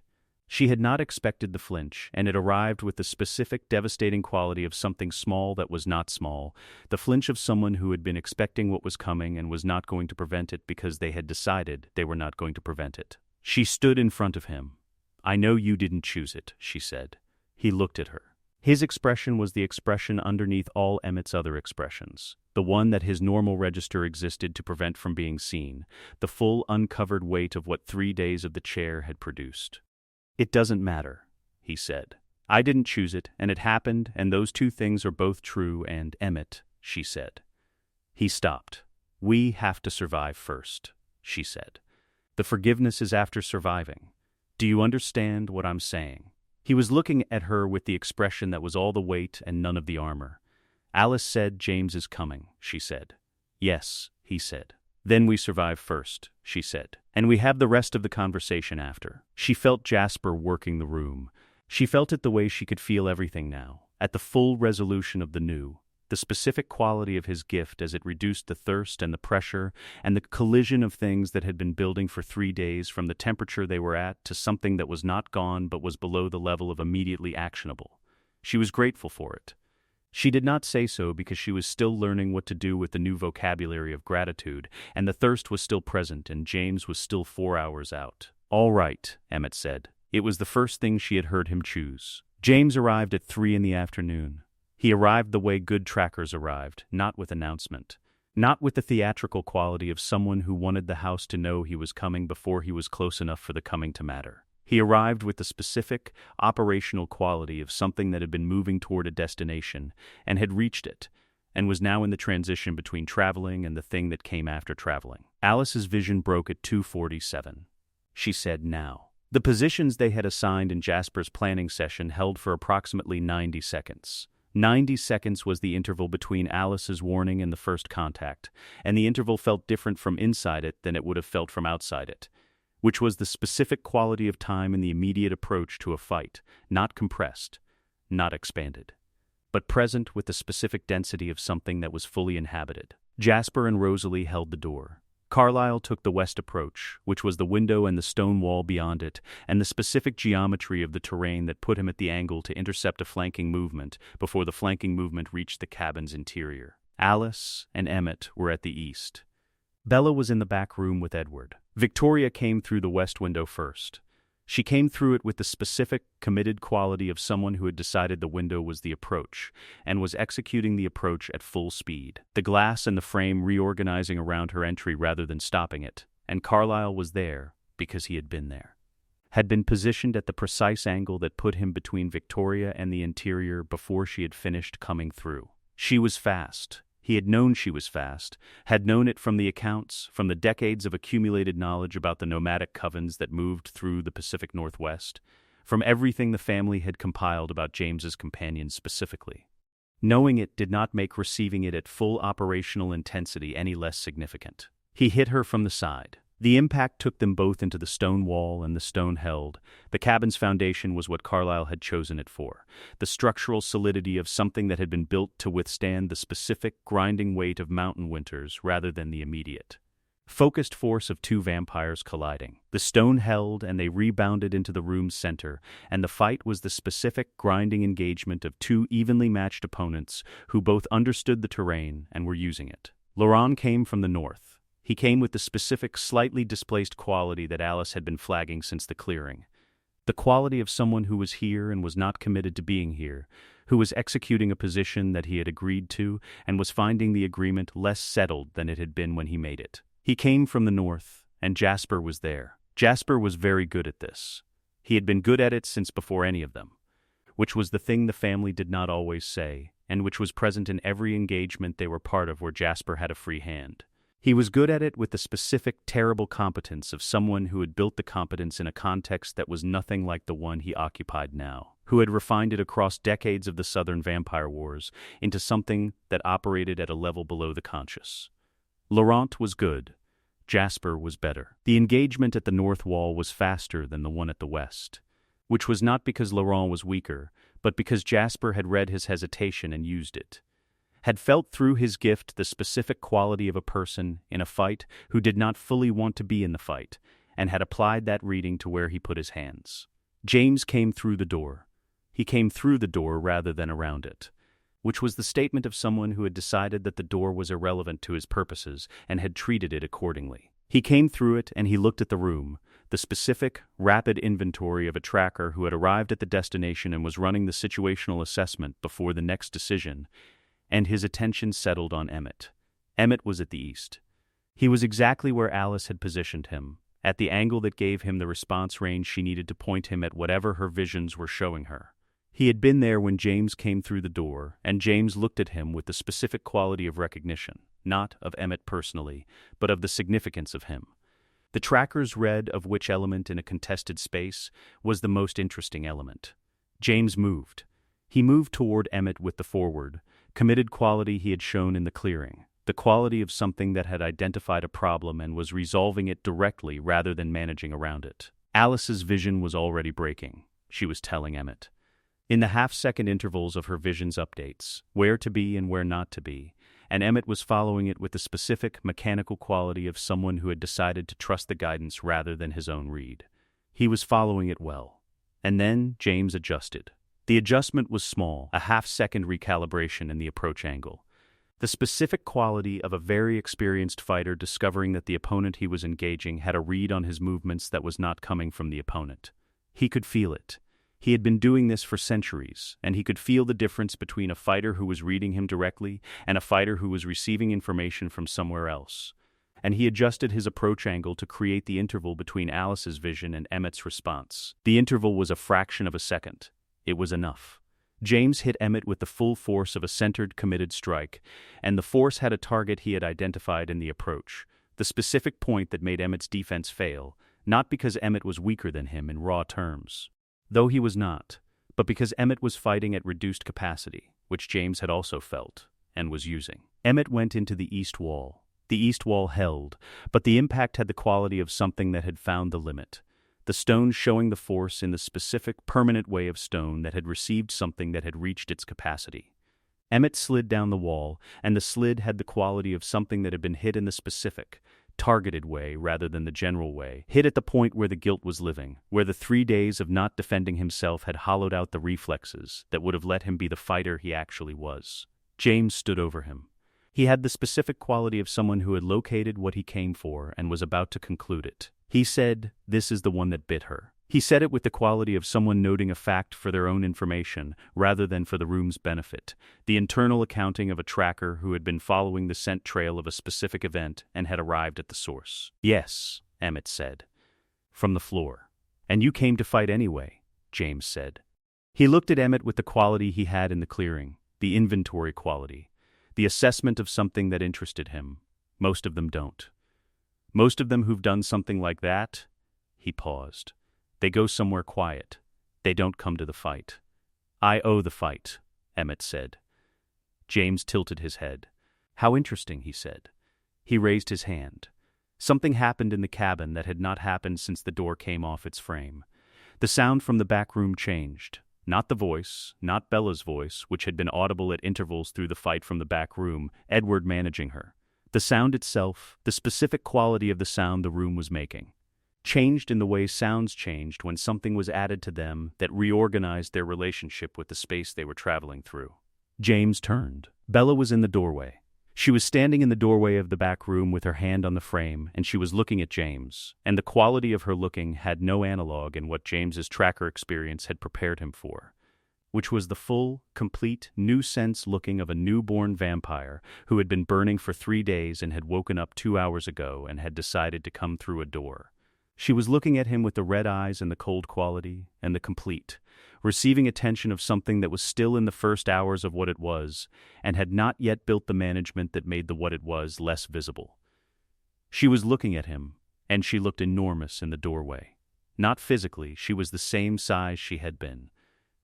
She had not expected the flinch, and it arrived with the specific devastating quality of something small that was not small, the flinch of someone who had been expecting what was coming and was not going to prevent it because they had decided they were not going to prevent it. She stood in front of him. "I know you didn't choose it," she said. He looked at her. His expression was the expression underneath all Emmett's other expressions, the one that his normal register existed to prevent from being seen, the full uncovered weight of what 3 days of the chair had produced. "It doesn't matter," he said. "I didn't choose it, and it happened, and those two things are both true, and Emmett," she said. He stopped. "We have to survive first," she said. "The forgiveness is after surviving. Do you understand what I'm saying?" He was looking at her with the expression that was all the weight and none of the armor. "Alice said James is coming," she said. "Yes," he said. "Then we survive first," she said. "And we have the rest of the conversation after." She felt Jasper working the room. She felt it the way she could feel everything now, at the full resolution of the new, the specific quality of his gift as it reduced the thirst and the pressure and the collision of things that had been building for 3 days from the temperature they were at to something that was not gone but was below the level of immediately actionable. She was grateful for it. She did not say so because she was still learning what to do with the new vocabulary of gratitude, and the thirst was still present and James was still 4 hours out. "All right," Emmett said. It was the first thing she had heard him choose. James arrived at 3 in the afternoon. He arrived the way good trackers arrived, not with announcement. Not with the theatrical quality of someone who wanted the house to know he was coming before he was close enough for the coming to matter. He arrived with the specific, operational quality of something that had been moving toward a destination, and had reached it, and was now in the transition between traveling and the thing that came after traveling. Alice's vision broke at 2:47. She said now. The positions they had assigned in Jasper's planning session held for approximately 90 seconds. 90 seconds was the interval between Alice's warning and the first contact, and the interval felt different from inside it than it would have felt from outside it, which was the specific quality of time in the immediate approach to a fight, not compressed, not expanded, but present with the specific density of something that was fully inhabited. Jasper and Rosalie held the door. Carlyle took the west approach, which was the window and the stone wall beyond it, and the specific geometry of the terrain that put him at the angle to intercept a flanking movement before the flanking movement reached the cabin's interior. Alice and Emmett were at the east. Bella was in the back room with Edward. Victoria came through the west window first. She came through it with the specific, committed quality of someone who had decided the window was the approach, and was executing the approach at full speed, the glass and the frame reorganizing around her entry rather than stopping it, and Carlyle was there because he had been there. Had been positioned at the precise angle that put him between Victoria and the interior before she had finished coming through. She was fast. He had known she was fast, had known it from the accounts, from the decades of accumulated knowledge about the nomadic covens that moved through the Pacific Northwest, from everything the family had compiled about James's companions specifically. Knowing it did not make receiving it at full operational intensity any less significant. He hit her from the side. The impact took them both into the stone wall, and the stone held. The cabin's foundation was what Carlyle had chosen it for, the structural solidity of something that had been built to withstand the specific, grinding weight of mountain winters rather than the immediate. Focused force of two vampires colliding. The stone held, and they rebounded into the room's center, and the fight was the specific, grinding engagement of two evenly matched opponents who both understood the terrain and were using it. Laurent came from the north. He came with the specific, slightly displaced quality that Alice had been flagging since the clearing. The quality of someone who was here and was not committed to being here, who was executing a position that he had agreed to and was finding the agreement less settled than it had been when he made it. He came from the north, and Jasper was there. Jasper was very good at this. He had been good at it since before any of them, which was the thing the family did not always say, and which was present in every engagement they were part of where Jasper had a free hand. He was good at it with the specific, terrible competence of someone who had built the competence in a context that was nothing like the one he occupied now, who had refined it across decades of the Southern Vampire Wars into something that operated at a level below the conscious. Laurent was good. Jasper was better. The engagement at the north wall was faster than the one at the west, which was not because Laurent was weaker, but because Jasper had read his hesitation and used it. Had felt through his gift the specific quality of a person in a fight who did not fully want to be in the fight, and had applied that reading to where he put his hands. James came through the door. He came through the door rather than around it, which was the statement of someone who had decided that the door was irrelevant to his purposes and had treated it accordingly. He came through it and he looked at the room, the specific, rapid inventory of a tracker who had arrived at the destination and was running the situational assessment before the next decision, and his attention settled on Emmett. Emmett was at the east. He was exactly where Alice had positioned him, at the angle that gave him the response range she needed to point him at whatever her visions were showing her. He had been there when James came through the door, and James looked at him with the specific quality of recognition, not of Emmett personally, but of the significance of him. The trackers read of which element in a contested space was the most interesting element. James moved. He moved toward Emmett with the forward, committed quality he had shown in the clearing, the quality of something that had identified a problem and was resolving it directly rather than managing around it. Alice's vision was already breaking, she was telling Emmett. In the half-second intervals of her vision's updates, where to be and where not to be, and Emmett was following it with the specific, mechanical quality of someone who had decided to trust the guidance rather than his own read. He was following it well. And then James adjusted. The adjustment was small, a half-second recalibration in the approach angle. The specific quality of a very experienced fighter discovering that the opponent he was engaging had a read on his movements that was not coming from the opponent. He could feel it. He had been doing this for centuries, and he could feel the difference between a fighter who was reading him directly and a fighter who was receiving information from somewhere else. And he adjusted his approach angle to create the interval between Alice's vision and Emmett's response. The interval was a fraction of a second. It was enough. James hit Emmett with the full force of a centered, committed strike, and the force had a target he had identified in the approach, the specific point that made Emmett's defense fail, not because Emmett was weaker than him in raw terms. Though he was not, but because Emmett was fighting at reduced capacity, which James had also felt, and was using. Emmett went into the east wall. The east wall held, but the impact had the quality of something that had found the limit. The stone showing the force in the specific, permanent way of stone that had received something that had reached its capacity. Emmett slid down the wall, and the slid had the quality of something that had been hit in the specific, targeted way rather than the general way, hit at the point where the guilt was living, where the 3 days of not defending himself had hollowed out the reflexes that would have let him be the fighter he actually was. James stood over him. He had the specific quality of someone who had located what he came for and was about to conclude it. He said, "This is the one that bit her." He said it with the quality of someone noting a fact for their own information rather than for the room's benefit, the internal accounting of a tracker who had been following the scent trail of a specific event and had arrived at the source. "Yes," Emmett said. From the floor. "And you came to fight anyway," James said. He looked at Emmett with the quality he had in the clearing, the inventory quality, the assessment of something that interested him. Most of them don't. Most of them who've done something like that, he paused. They go somewhere quiet. They don't come to the fight. "I owe the fight," Emmett said. James tilted his head. "How interesting," he said. He raised his hand. Something happened in the cabin that had not happened since the door came off its frame. The sound from the back room changed. Not the voice, not Bella's voice, which had been audible at intervals through the fight from the back room, Edward managing her. The sound itself, the specific quality of the sound the room was making, changed in the way sounds changed when something was added to them that reorganized their relationship with the space they were traveling through. James turned. Bella was in the doorway. She was standing in the doorway of the back room with her hand on the frame, and she was looking at James, and the quality of her looking had no analog in what James's tracker experience had prepared him for, which was the full, complete, new sense looking of a newborn vampire who had been burning for 3 days and had woken up 2 hours ago and had decided to come through a door. She was looking at him with the red eyes and the cold quality, and the complete, receiving attention of something that was still in the first hours of what it was, and had not yet built the management that made the what it was less visible. She was looking at him, and she looked enormous in the doorway. Not physically, she was the same size she had been.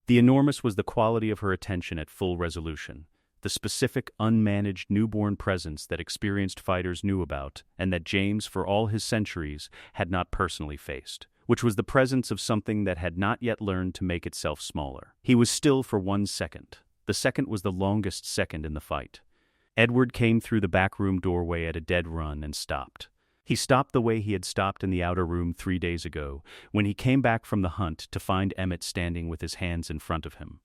The enormous was the quality of her attention at full resolution, the specific, unmanaged newborn presence that experienced fighters knew about and that James, for all his centuries, had not personally faced, which was the presence of something that had not yet learned to make itself smaller. He was still for 1 second. The second was the longest second in the fight. Edward came through the backroom doorway at a dead run and stopped. He stopped the way he had stopped in the outer room 3 days ago, when he came back from the hunt to find Emmett standing with his hands in front of him.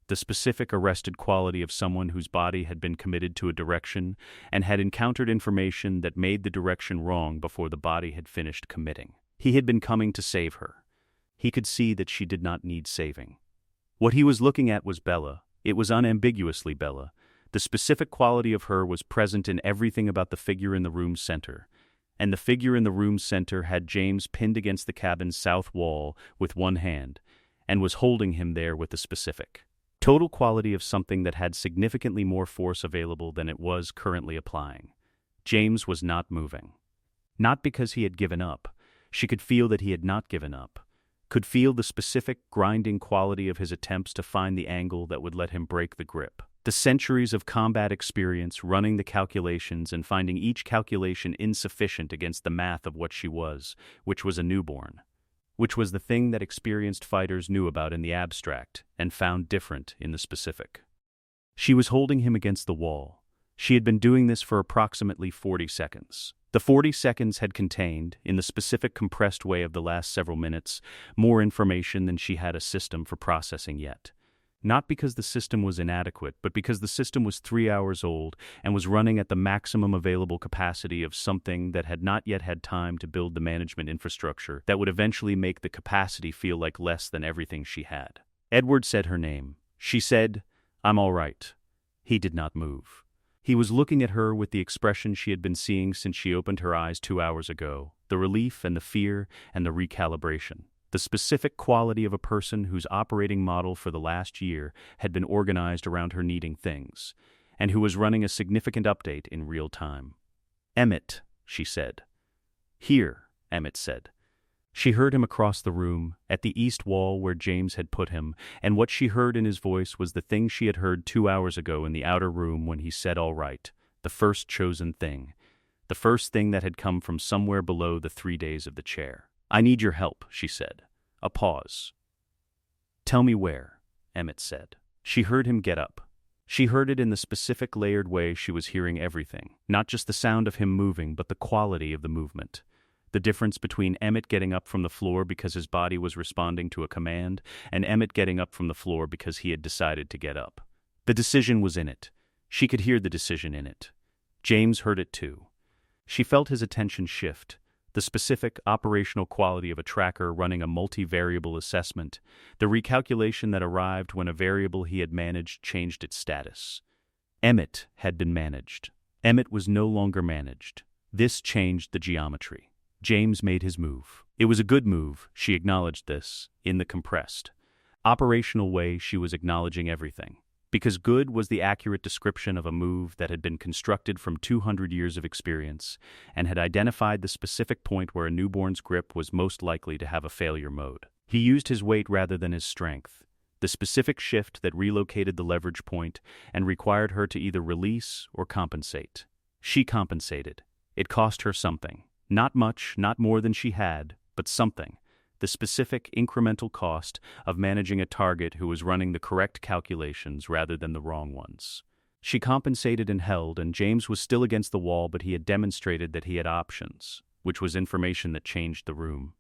The specific arrested quality of someone whose body had been committed to a direction and had encountered information that made the direction wrong before the body had finished committing. He had been coming to save her. He could see that she did not need saving. What he was looking at was Bella. It was unambiguously Bella. The specific quality of her was present in everything about the figure in the room's center. And the figure in the room's center had James pinned against the cabin's south wall with one hand, and was holding him there with the specific total quality of something that had significantly more force available than it was currently applying. James was not moving. Not because he had given up. She could feel that he had not given up. Could feel the specific, grinding quality of his attempts to find the angle that would let him break the grip. The centuries of combat experience running the calculations and finding each calculation insufficient against the math of what she was, which was a newborn. Which was the thing that experienced fighters knew about in the abstract and found different in the specific. She was holding him against the wall. She had been doing this for approximately 40 seconds. The 40 seconds had contained, in the specific compressed way of the last several minutes, more information than she had a system for processing yet. Not because the system was inadequate, but because the system was 3 hours old and was running at the maximum available capacity of something that had not yet had time to build the management infrastructure that would eventually make the capacity feel like less than everything she had. Edward said her name. She said, "I'm all right." He did not move. He was looking at her with the expression she had been seeing since she opened her eyes 2 hours ago, the relief and the fear and the recalibration. The specific quality of a person whose operating model for the last year had been organized around her needing things, and who was running a significant update in real time. "Emmett," she said. "Here," Emmett said. She heard him across the room, at the east wall where James had put him, and what she heard in his voice was the thing she had heard 2 hours ago in the outer room when he said all right, the first chosen thing, the first thing that had come from somewhere below the 3 days of the chair. "I need your help," she said. A pause. "Tell me where," Emmett said. She heard him get up. She heard it in the specific layered way she was hearing everything, not just the sound of him moving, but the quality of the movement. The difference between Emmett getting up from the floor because his body was responding to a command, and Emmett getting up from the floor because he had decided to get up. The decision was in it. She could hear the decision in it. James heard it too. She felt his attention shift. The specific operational quality of a tracker running a multivariable assessment, the recalculation that arrived when a variable he had managed changed its status. Emmett had been managed. Emmett was no longer managed. This changed the geometry. James made his move. It was a good move, she acknowledged this, in the compressed, operational way she was acknowledging everything. Because good was the accurate description of a move that had been constructed from 200 years of experience and had identified the specific point where a newborn's grip was most likely to have a failure mode. He used his weight rather than his strength, the specific shift that relocated the leverage point and required her to either release or compensate. She compensated. It cost her something. Not much, not more than she had, but something. The specific incremental cost of managing a target who was running the correct calculations rather than the wrong ones. She compensated and held, and James was still against the wall, but he had demonstrated that he had options, which was information that changed the room.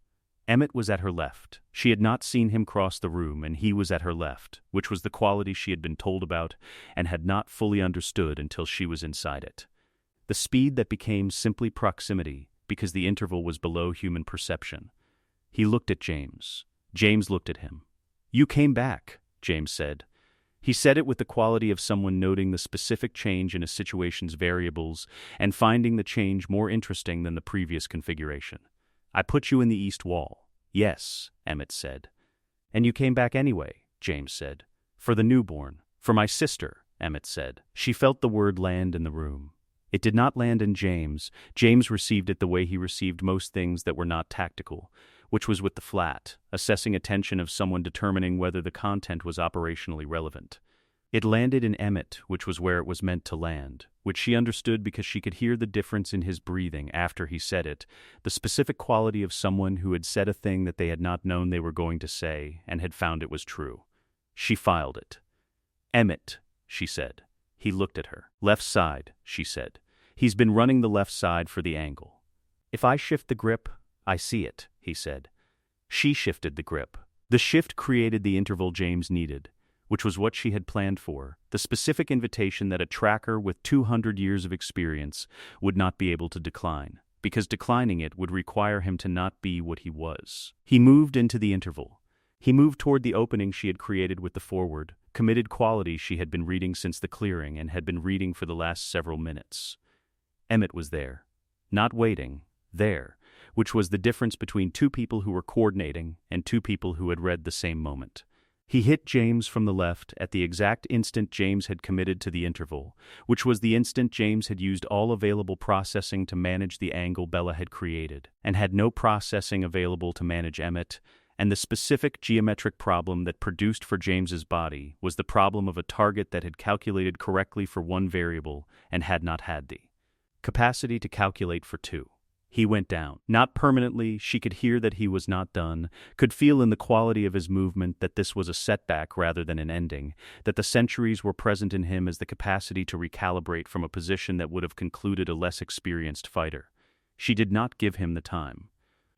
Emmett was at her left. She had not seen him cross the room, and he was at her left, which was the quality she had been told about and had not fully understood until she was inside it. The speed that became simply proximity, because the interval was below human perception. He looked at James. James looked at him. "You came back," James said. He said it with the quality of someone noting the specific change in a situation's variables and finding the change more interesting than the previous configuration. "I put you in the east wall." "Yes," Emmett said. "And you came back anyway," James said. "For the newborn. For my sister," Emmett said. She felt the word land in the room. It did not land in James. James received it the way he received most things that were not tactical, which was with the flat, assessing attention of someone determining whether the content was operationally relevant. It landed in Emmett, which was where it was meant to land, which she understood because she could hear the difference in his breathing after he said it, the specific quality of someone who had said a thing that they had not known they were going to say and had found it was true. She filed it. "Emmett," she said. He looked at her. "Left side," she said. "He's been running the left side for the angle." If I shift the grip, I see it, he said. She shifted the grip. The shift created the interval James needed, which was what she had planned for, the specific invitation that a tracker with 200 years of experience would not be able to decline, because declining it would require him to not be what he was. He moved into the interval. He moved toward the opening she had created with the forward, committed quality she had been reading since the clearing and had been reading for the last several minutes. Emmett was there. Not waiting. There. Which was the difference between two people who were coordinating and two people who had read the same moment. He hit James from the left at the exact instant James had committed to the interval, which was the instant James had used all available processing to manage the angle Bella had created, and had no processing available to manage Emmett, and the specific geometric problem that produced for James's body was the problem of a target that had calculated correctly for one variable and had not had the capacity to calculate for two. He went down. Not permanently, she could hear that he was not done, could feel in the quality of his movement that this was a setback rather than an ending, that the centuries were present in him as the capacity to recalibrate from a position that would have concluded a less experienced fighter. She did not give him the time.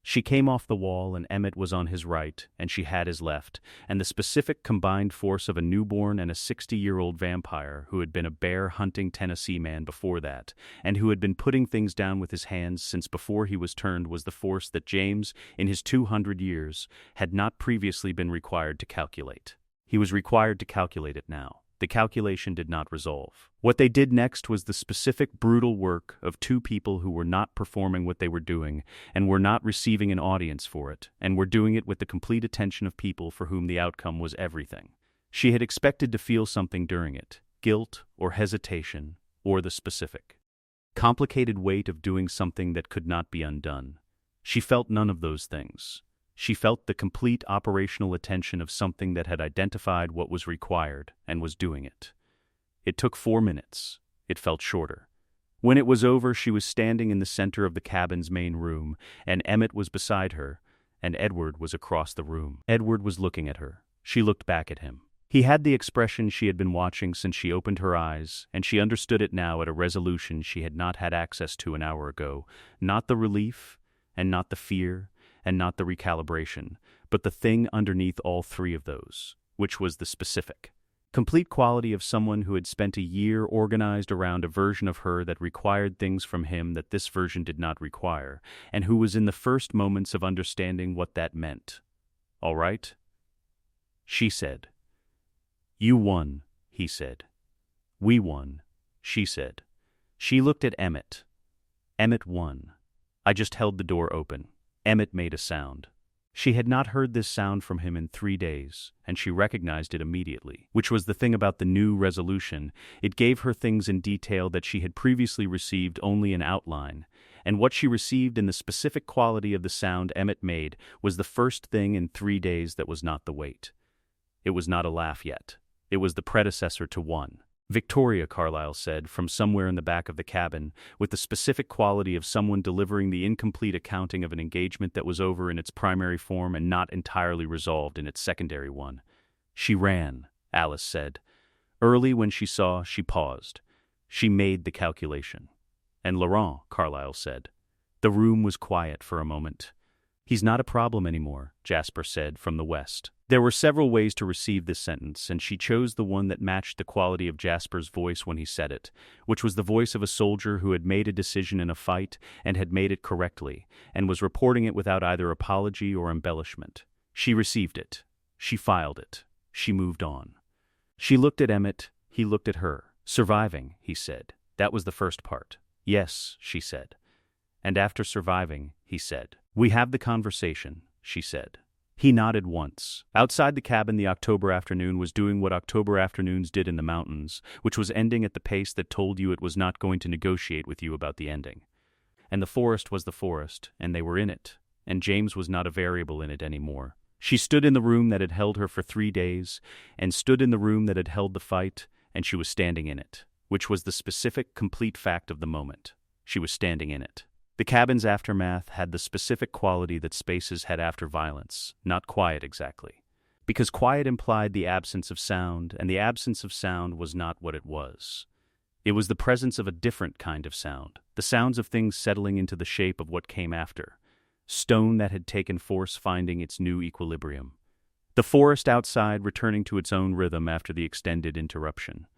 She came off the wall and Emmett was on his right and she had his left, and the specific combined force of a newborn and a 60-year-old vampire who had been a bear-hunting Tennessee man before that, and who had been putting things down with his hands since before he was turned was the force that James, in his 200 years, had not previously been required to calculate. He was required to calculate it now. The calculation did not resolve. What they did next was the specific brutal work of two people who were not performing what they were doing and were not receiving an audience for it, and were doing it with the complete attention of people for whom the outcome was everything. She had expected to feel something during it, guilt or hesitation or the specific, complicated weight of doing something that could not be undone. She felt none of those things. She felt the complete operational attention of something that had identified what was required and was doing it. It took 4 minutes. It felt shorter. When it was over, she was standing in the center of the cabin's main room, and Emmett was beside her, and Edward was across the room. Edward was looking at her. She looked back at him. He had the expression she had been watching since she opened her eyes, and she understood it now at a resolution she had not had access to an hour ago. Not the relief, and not the fear, and not the recalibration, but the thing underneath all three of those, which was the specific, complete quality of someone who had spent a year organized around a version of her that required things from him that this version did not require, and who was in the first moments of understanding what that meant. "All right?" She said. "You won," he said. "We won," she said. She looked at Emmett. Emmett won. I just held the door open. Emmett made a sound. She had not heard this sound from him in 3 days, and she recognized it immediately, which was the thing about the new resolution. It gave her things in detail that she had previously received only in outline, and what she received in the specific quality of the sound Emmett made was the first thing in 3 days that was not the wait. It was not a laugh yet. It was the predecessor to one. "Victoria," Carlyle said, from somewhere in the back of the cabin, with the specific quality of someone delivering the incomplete accounting of an engagement that was over in its primary form and not entirely resolved in its secondary one. "She ran," Alice said. Early when she saw, she paused. She made the calculation. "And Laurent," Carlyle said. The room was quiet for a moment. "He's not a problem anymore," Jasper said from the west. There were several ways to receive this sentence, and she chose the one that matched the quality of Jasper's voice when he said it, which was the voice of a soldier who had made a decision in a fight and had made it correctly, and was reporting it without either apology or embellishment. She received it. She filed it. She moved on. She looked at Emmett. He looked at her. "Surviving," he said. "That was the first part." "Yes," she said. "And after surviving," he said. "We have the conversation," she said. He nodded once. Outside the cabin, the October afternoon was doing what October afternoons did in the mountains, which was ending at the pace that told you it was not going to negotiate with you about the ending. And the forest was the forest, and they were in it, and James was not a variable in it anymore. She stood in the room that had held her for 3 days, and stood in the room that had held the fight, and she was standing in it, which was the specific, complete fact of the moment. She was standing in it. The cabin's aftermath had the specific quality that spaces had after violence, not quiet exactly. Because quiet implied the absence of sound, and the absence of sound was not what it was. It was the presence of a different kind of sound, the sounds of things settling into the shape of what came after. Stone that had taken force finding its new equilibrium. The forest outside returning to its own rhythm after the extended interruption.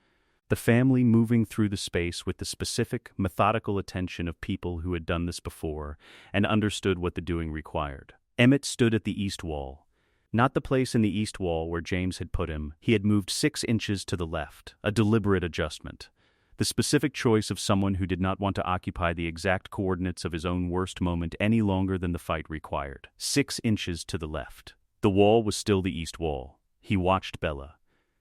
The family moving through the space with the specific, methodical attention of people who had done this before and understood what the doing required. Emmett stood at the east wall. Not the place in the east wall where James had put him. He had moved 6 inches to the left, a deliberate adjustment. The specific choice of someone who did not want to occupy the exact coordinates of his own worst moment any longer than the fight required. 6 inches to the left. The wall was still the east wall. He watched Bella.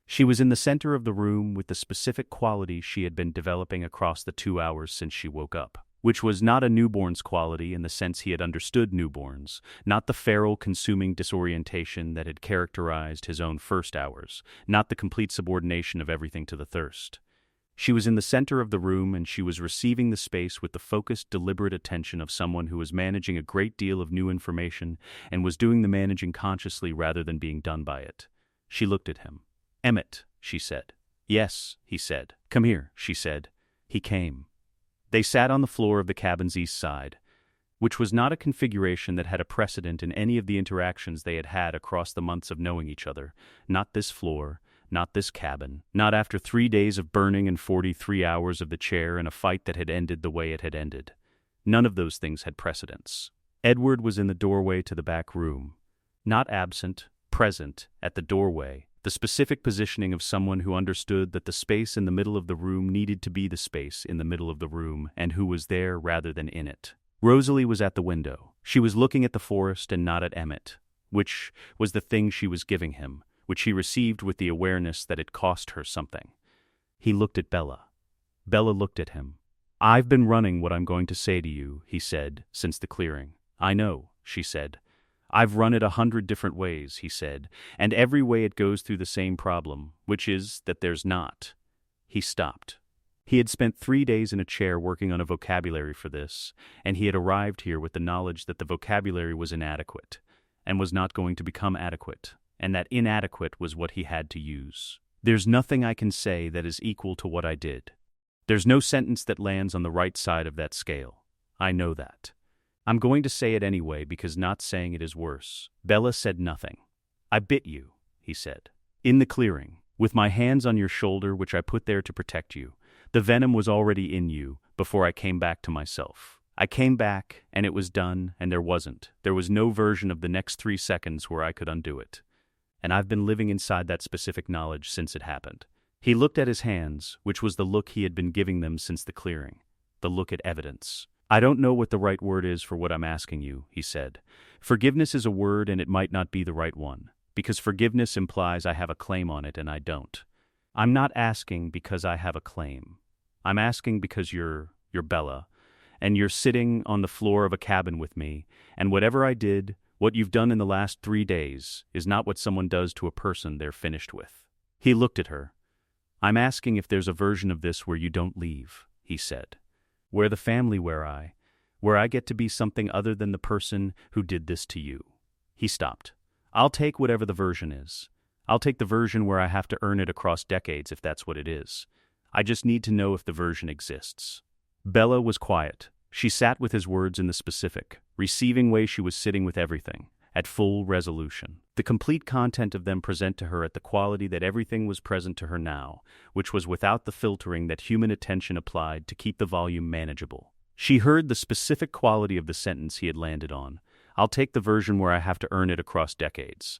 She was in the center of the room with the specific quality she had been developing across the 2 hours since she woke up, which was not a newborn's quality in the sense he had understood newborns, not the feral consuming disorientation that had characterized his own first hours, not the complete subordination of everything to the thirst. She was in the center of the room and she was receiving the space with the focused, deliberate attention of someone who was managing a great deal of new information and was doing the managing consciously rather than being done by it. She looked at him. "Emmett," she said. "Yes," he said. "Come here," she said. He came. They sat on the floor of the cabin's east side, which was not a configuration that had a precedent in any of the interactions they had had across the months of knowing each other. Not this floor. Not this cabin. Not after 3 days of burning and 43 hours of the chair and a fight that had ended the way it had ended. None of those things had precedence. Edward was in the doorway to the back room. Not absent, present, at the doorway, the specific positioning of someone who understood that the space in the middle of the room needed to be the space in the middle of the room and who was there rather than in it. Rosalie was at the window. She was looking at the forest and not at Emmett, which was the thing she was giving him, which he received with the awareness that it cost her something. He looked at Bella. Bella looked at him. "I've been running what I'm going to say to you," he said, "since the clearing." "I know," she said. "I've run it 100 different ways," he said, "and every way it goes through the same problem, which is that there's not." He stopped. He had spent 3 days in a chair working on a vocabulary for this, and he had arrived here with the knowledge that the vocabulary was inadequate, and was not going to become adequate, and that inadequate was what he had to use. "There's nothing I can say that is equal to what I did. There's no sentence that lands on the right side of that scale. I know that. I'm going to say it anyway because not saying it is worse." Bella said nothing. "I bit you," he said. "In the clearing, with my hands on your shoulder which I put there to protect you. The venom was already in you before I came back to myself. I came back and it was done and there was no version of the next 3 seconds where I could undo it. And I've been living inside that specific knowledge since it happened." He looked at his hands, which was the look he had been giving them since the clearing, the look at evidence. "I don't know what the right word is for what I'm asking you," he said. "Forgiveness is a word and it might not be the right one, because forgiveness implies I have a claim on it and I don't. I'm not asking because I have a claim. I'm asking because you're Bella, and you're sitting on the floor of a cabin with me, and whatever I did, what you've done in the last 3 days, is not what someone does to a person they're finished with." He looked at her. "I'm asking if there's a version of this where you don't leave," he said. "Where the family where I get to be something other than the person who did this to you." He stopped. "I'll take whatever the version is. I'll take the version where I have to earn it across decades if that's what it is. I just need to know if the version exists." Bella was quiet. She sat with his words in the specific, receiving way she was sitting with everything, at full resolution. The complete content of them present to her at the quality that everything was present to her now, which was without the filtering that human attention applied to keep the volume manageable. She heard the specific quality of the sentence he had landed on. "I'll take the version where I have to earn it across decades."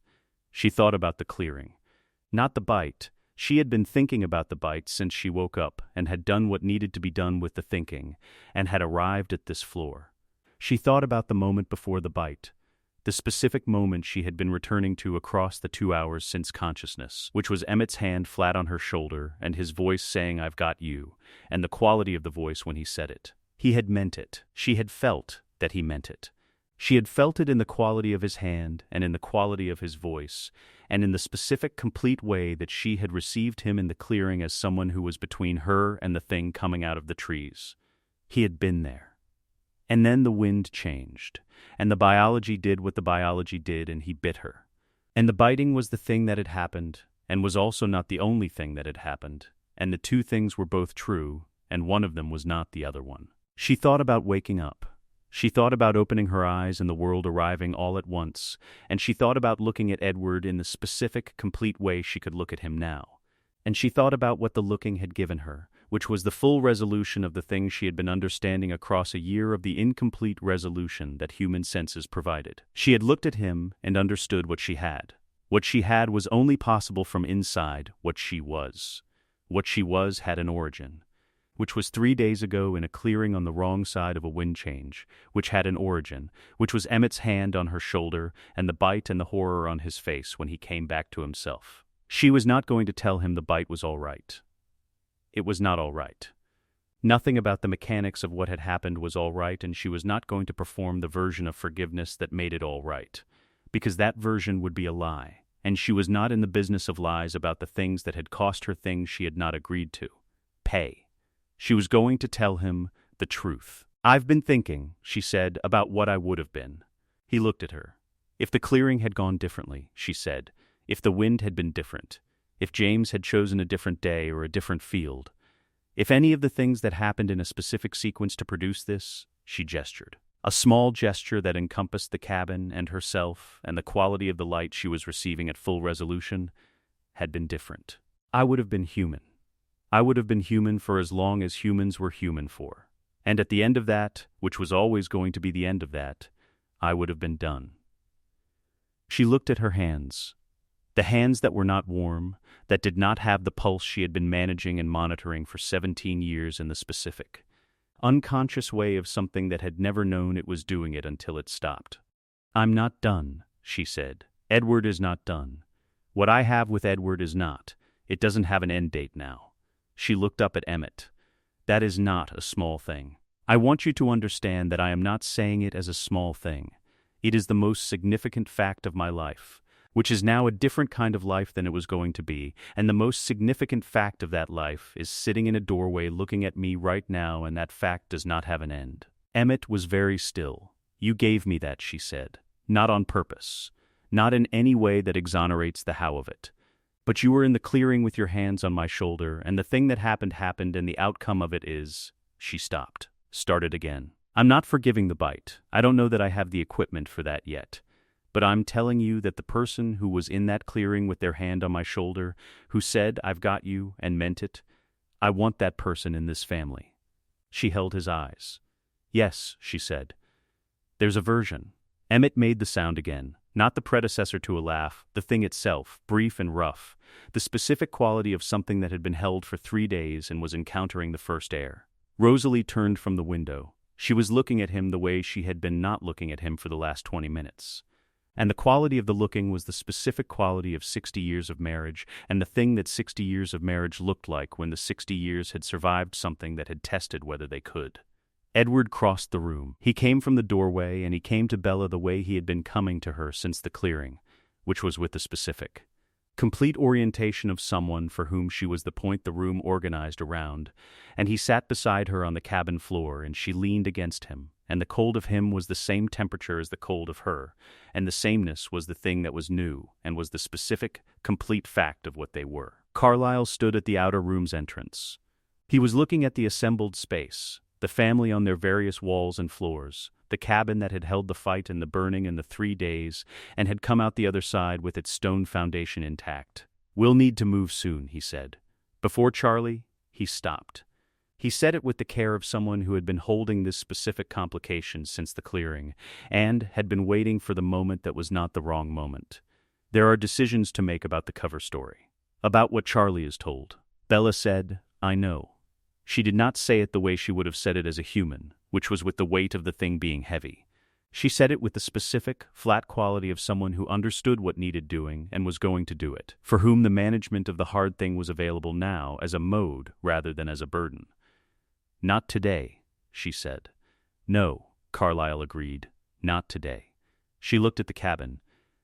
She thought about the clearing. Not the bite. She had been thinking about the bite since she woke up and had done what needed to be done with the thinking, and had arrived at this floor. She thought about the moment before the bite, the specific moment she had been returning to across the 2 hours since consciousness, which was Emmett's hand flat on her shoulder and his voice saying, "I've got you," and the quality of the voice when he said it. He had meant it. She had felt that he meant it. She had felt it in the quality of his hand and in the quality of his voice, and in the specific, complete way that she had received him in the clearing as someone who was between her and the thing coming out of the trees. He had been there. And then the wind changed, and the biology did what the biology did, and he bit her. And the biting was the thing that had happened, and was also not the only thing that had happened, and the two things were both true, and one of them was not the other one. She thought about waking up. She thought about opening her eyes and the world arriving all at once, and she thought about looking at Edward in the specific, complete way she could look at him now. And she thought about what the looking had given her, which was the full resolution of the things she had been understanding across a year of the incomplete resolution that human senses provided. She had looked at him and understood what she had. What she had was only possible from inside what she was. What she was had an origin, which was 3 days ago in a clearing on the wrong side of a wind change, which had an origin, which was Emmett's hand on her shoulder and the bite and the horror on his face when he came back to himself. She was not going to tell him the bite was all right. It was not all right. Nothing about the mechanics of what had happened was all right, and she was not going to perform the version of forgiveness that made it all right, because that version would be a lie, and she was not in the business of lies about the things that had cost her things she had not agreed to pay. She was going to tell him the truth. "I've been thinking," she said, "about what I would have been." He looked at her. "If the clearing had gone differently," she said, "if the wind had been different, if James had chosen a different day or a different field, if any of the things that happened in a specific sequence to produce this," she gestured. A small gesture that encompassed the cabin and herself and the quality of the light she was receiving at full resolution, had been different. "I would have been human. I would have been human for as long as humans were human for. And at the end of that, which was always going to be the end of that, I would have been done." She looked at her hands. The hands that were not warm, that did not have the pulse she had been managing and monitoring for 17 years in the specific, unconscious way of something that had never known it was doing it until it stopped. "I'm not done," she said. "Edward is not done. What I have with Edward is not. It doesn't have an end date now." She looked up at Emmett. "That is not a small thing. I want you to understand that I am not saying it as a small thing. It is the most significant fact of my life, which is now a different kind of life than it was going to be, and the most significant fact of that life is sitting in a doorway looking at me right now, and that fact does not have an end." Emmett was very still. "You gave me that," she said. "Not on purpose. Not in any way that exonerates the how of it. But you were in the clearing with your hands on my shoulder, and the thing that happened happened, and the outcome of it is—" She stopped, started again. "I'm not forgiving the bite. I don't know that I have the equipment for that yet. But I'm telling you that the person who was in that clearing with their hand on my shoulder, who said, 'I've got you,' and meant it, I want that person in this family." She held his eyes. "Yes," she said. "There's a version." Emmett made the sound again, not the predecessor to a laugh, the thing itself, brief and rough, the specific quality of something that had been held for 3 days and was encountering the first air. Rosalie turned from the window. She was looking at him the way she had been not looking at him for the last 20 minutes. And the quality of the looking was the specific quality of 60 years of marriage, and the thing that 60 years of marriage looked like when the 60 years had survived something that had tested whether they could. Edward crossed the room. He came from the doorway, and he came to Bella the way he had been coming to her since the clearing, which was with the specific. Complete orientation of someone for whom she was the point the room organized around, and he sat beside her on the cabin floor, and she leaned against him, and the cold of him was the same temperature as the cold of her, and the sameness was the thing that was new, and was the specific, complete fact of what they were. Carlyle stood at the outer room's entrance. He was looking at the assembled space, the family on their various walls and floors, the cabin that had held the fight and the burning and the 3 days, and had come out the other side with its stone foundation intact. "We'll need to move soon," he said. "Before Charlie," he stopped. He said it with the care of someone who had been holding this specific complication since the clearing, and had been waiting for the moment that was not the wrong moment. "There are decisions to make about the cover story. About what Charlie is told." Bella said, "I know." She did not say it the way she would have said it as a human, which was with the weight of the thing being heavy. She said it with the specific, flat quality of someone who understood what needed doing and was going to do it, for whom the management of the hard thing was available now as a mode rather than as a burden. "Not today," she said. "No," Carlyle agreed. "Not today." She looked at the cabin.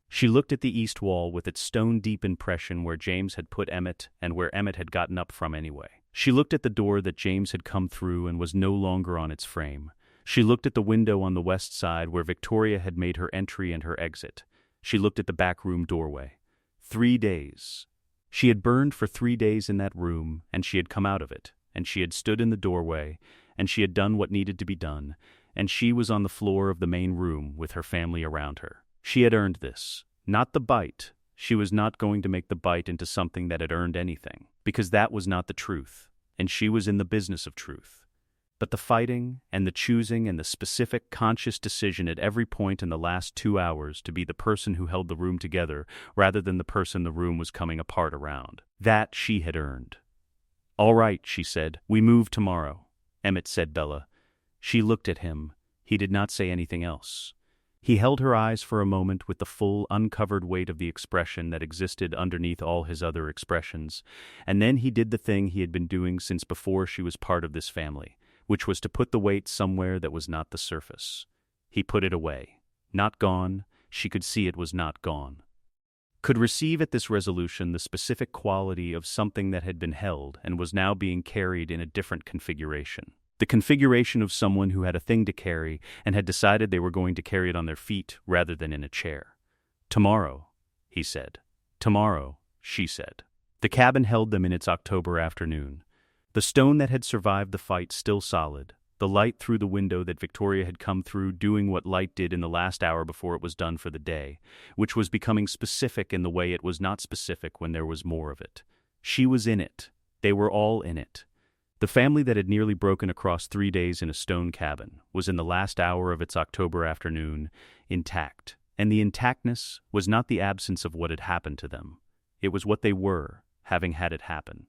She looked at the east wall with its stone-deep impression where James had put Emmett and where Emmett had gotten up from anyway. She looked at the door that James had come through and was no longer on its frame. She looked at the window on the west side where Victoria had made her entry and her exit. She looked at the back room doorway. 3 days. She had burned for 3 days in that room, and she had come out of it. and she had stood in the doorway, and she had done what needed to be done, and she was on the floor of the main room with her family around her. She had earned this. Not the bite. She was not going to make the bite into something that had earned anything, because that was not the truth, and she was in the business of truth. But the fighting, and the choosing, and the specific, conscious decision at every point in the last 2 hours to be the person who held the room together rather than the person the room was coming apart around. That she had earned. "All right," she said. "We move tomorrow," Emmett said Bella. She looked at him. He did not say anything else. He held her eyes for a moment with the full, uncovered weight of the expression that existed underneath all his other expressions, and then he did the thing he had been doing since before she was part of this family, which was to put the weight somewhere that was not the surface. He put it away. Not gone. She could see it was not gone. Could receive at this resolution the specific quality of something that had been held and was now being carried in a different configuration. The configuration of someone who had a thing to carry and had decided they were going to carry it on their feet rather than in a chair. "Tomorrow," he said. "Tomorrow," she said. The cabin held them in its October afternoon. The stone that had survived the fight still solid, the light through the window that Victoria had come through doing what light did in the last hour before it was done for the day, which was becoming specific in the way it was not specific when there was more of it. She was in it. They were all in it. The family that had nearly broken across 3 days in a stone cabin was in the last hour of its October afternoon, intact. And the intactness was not the absence of what had happened to them. It was what they were, having had it happen.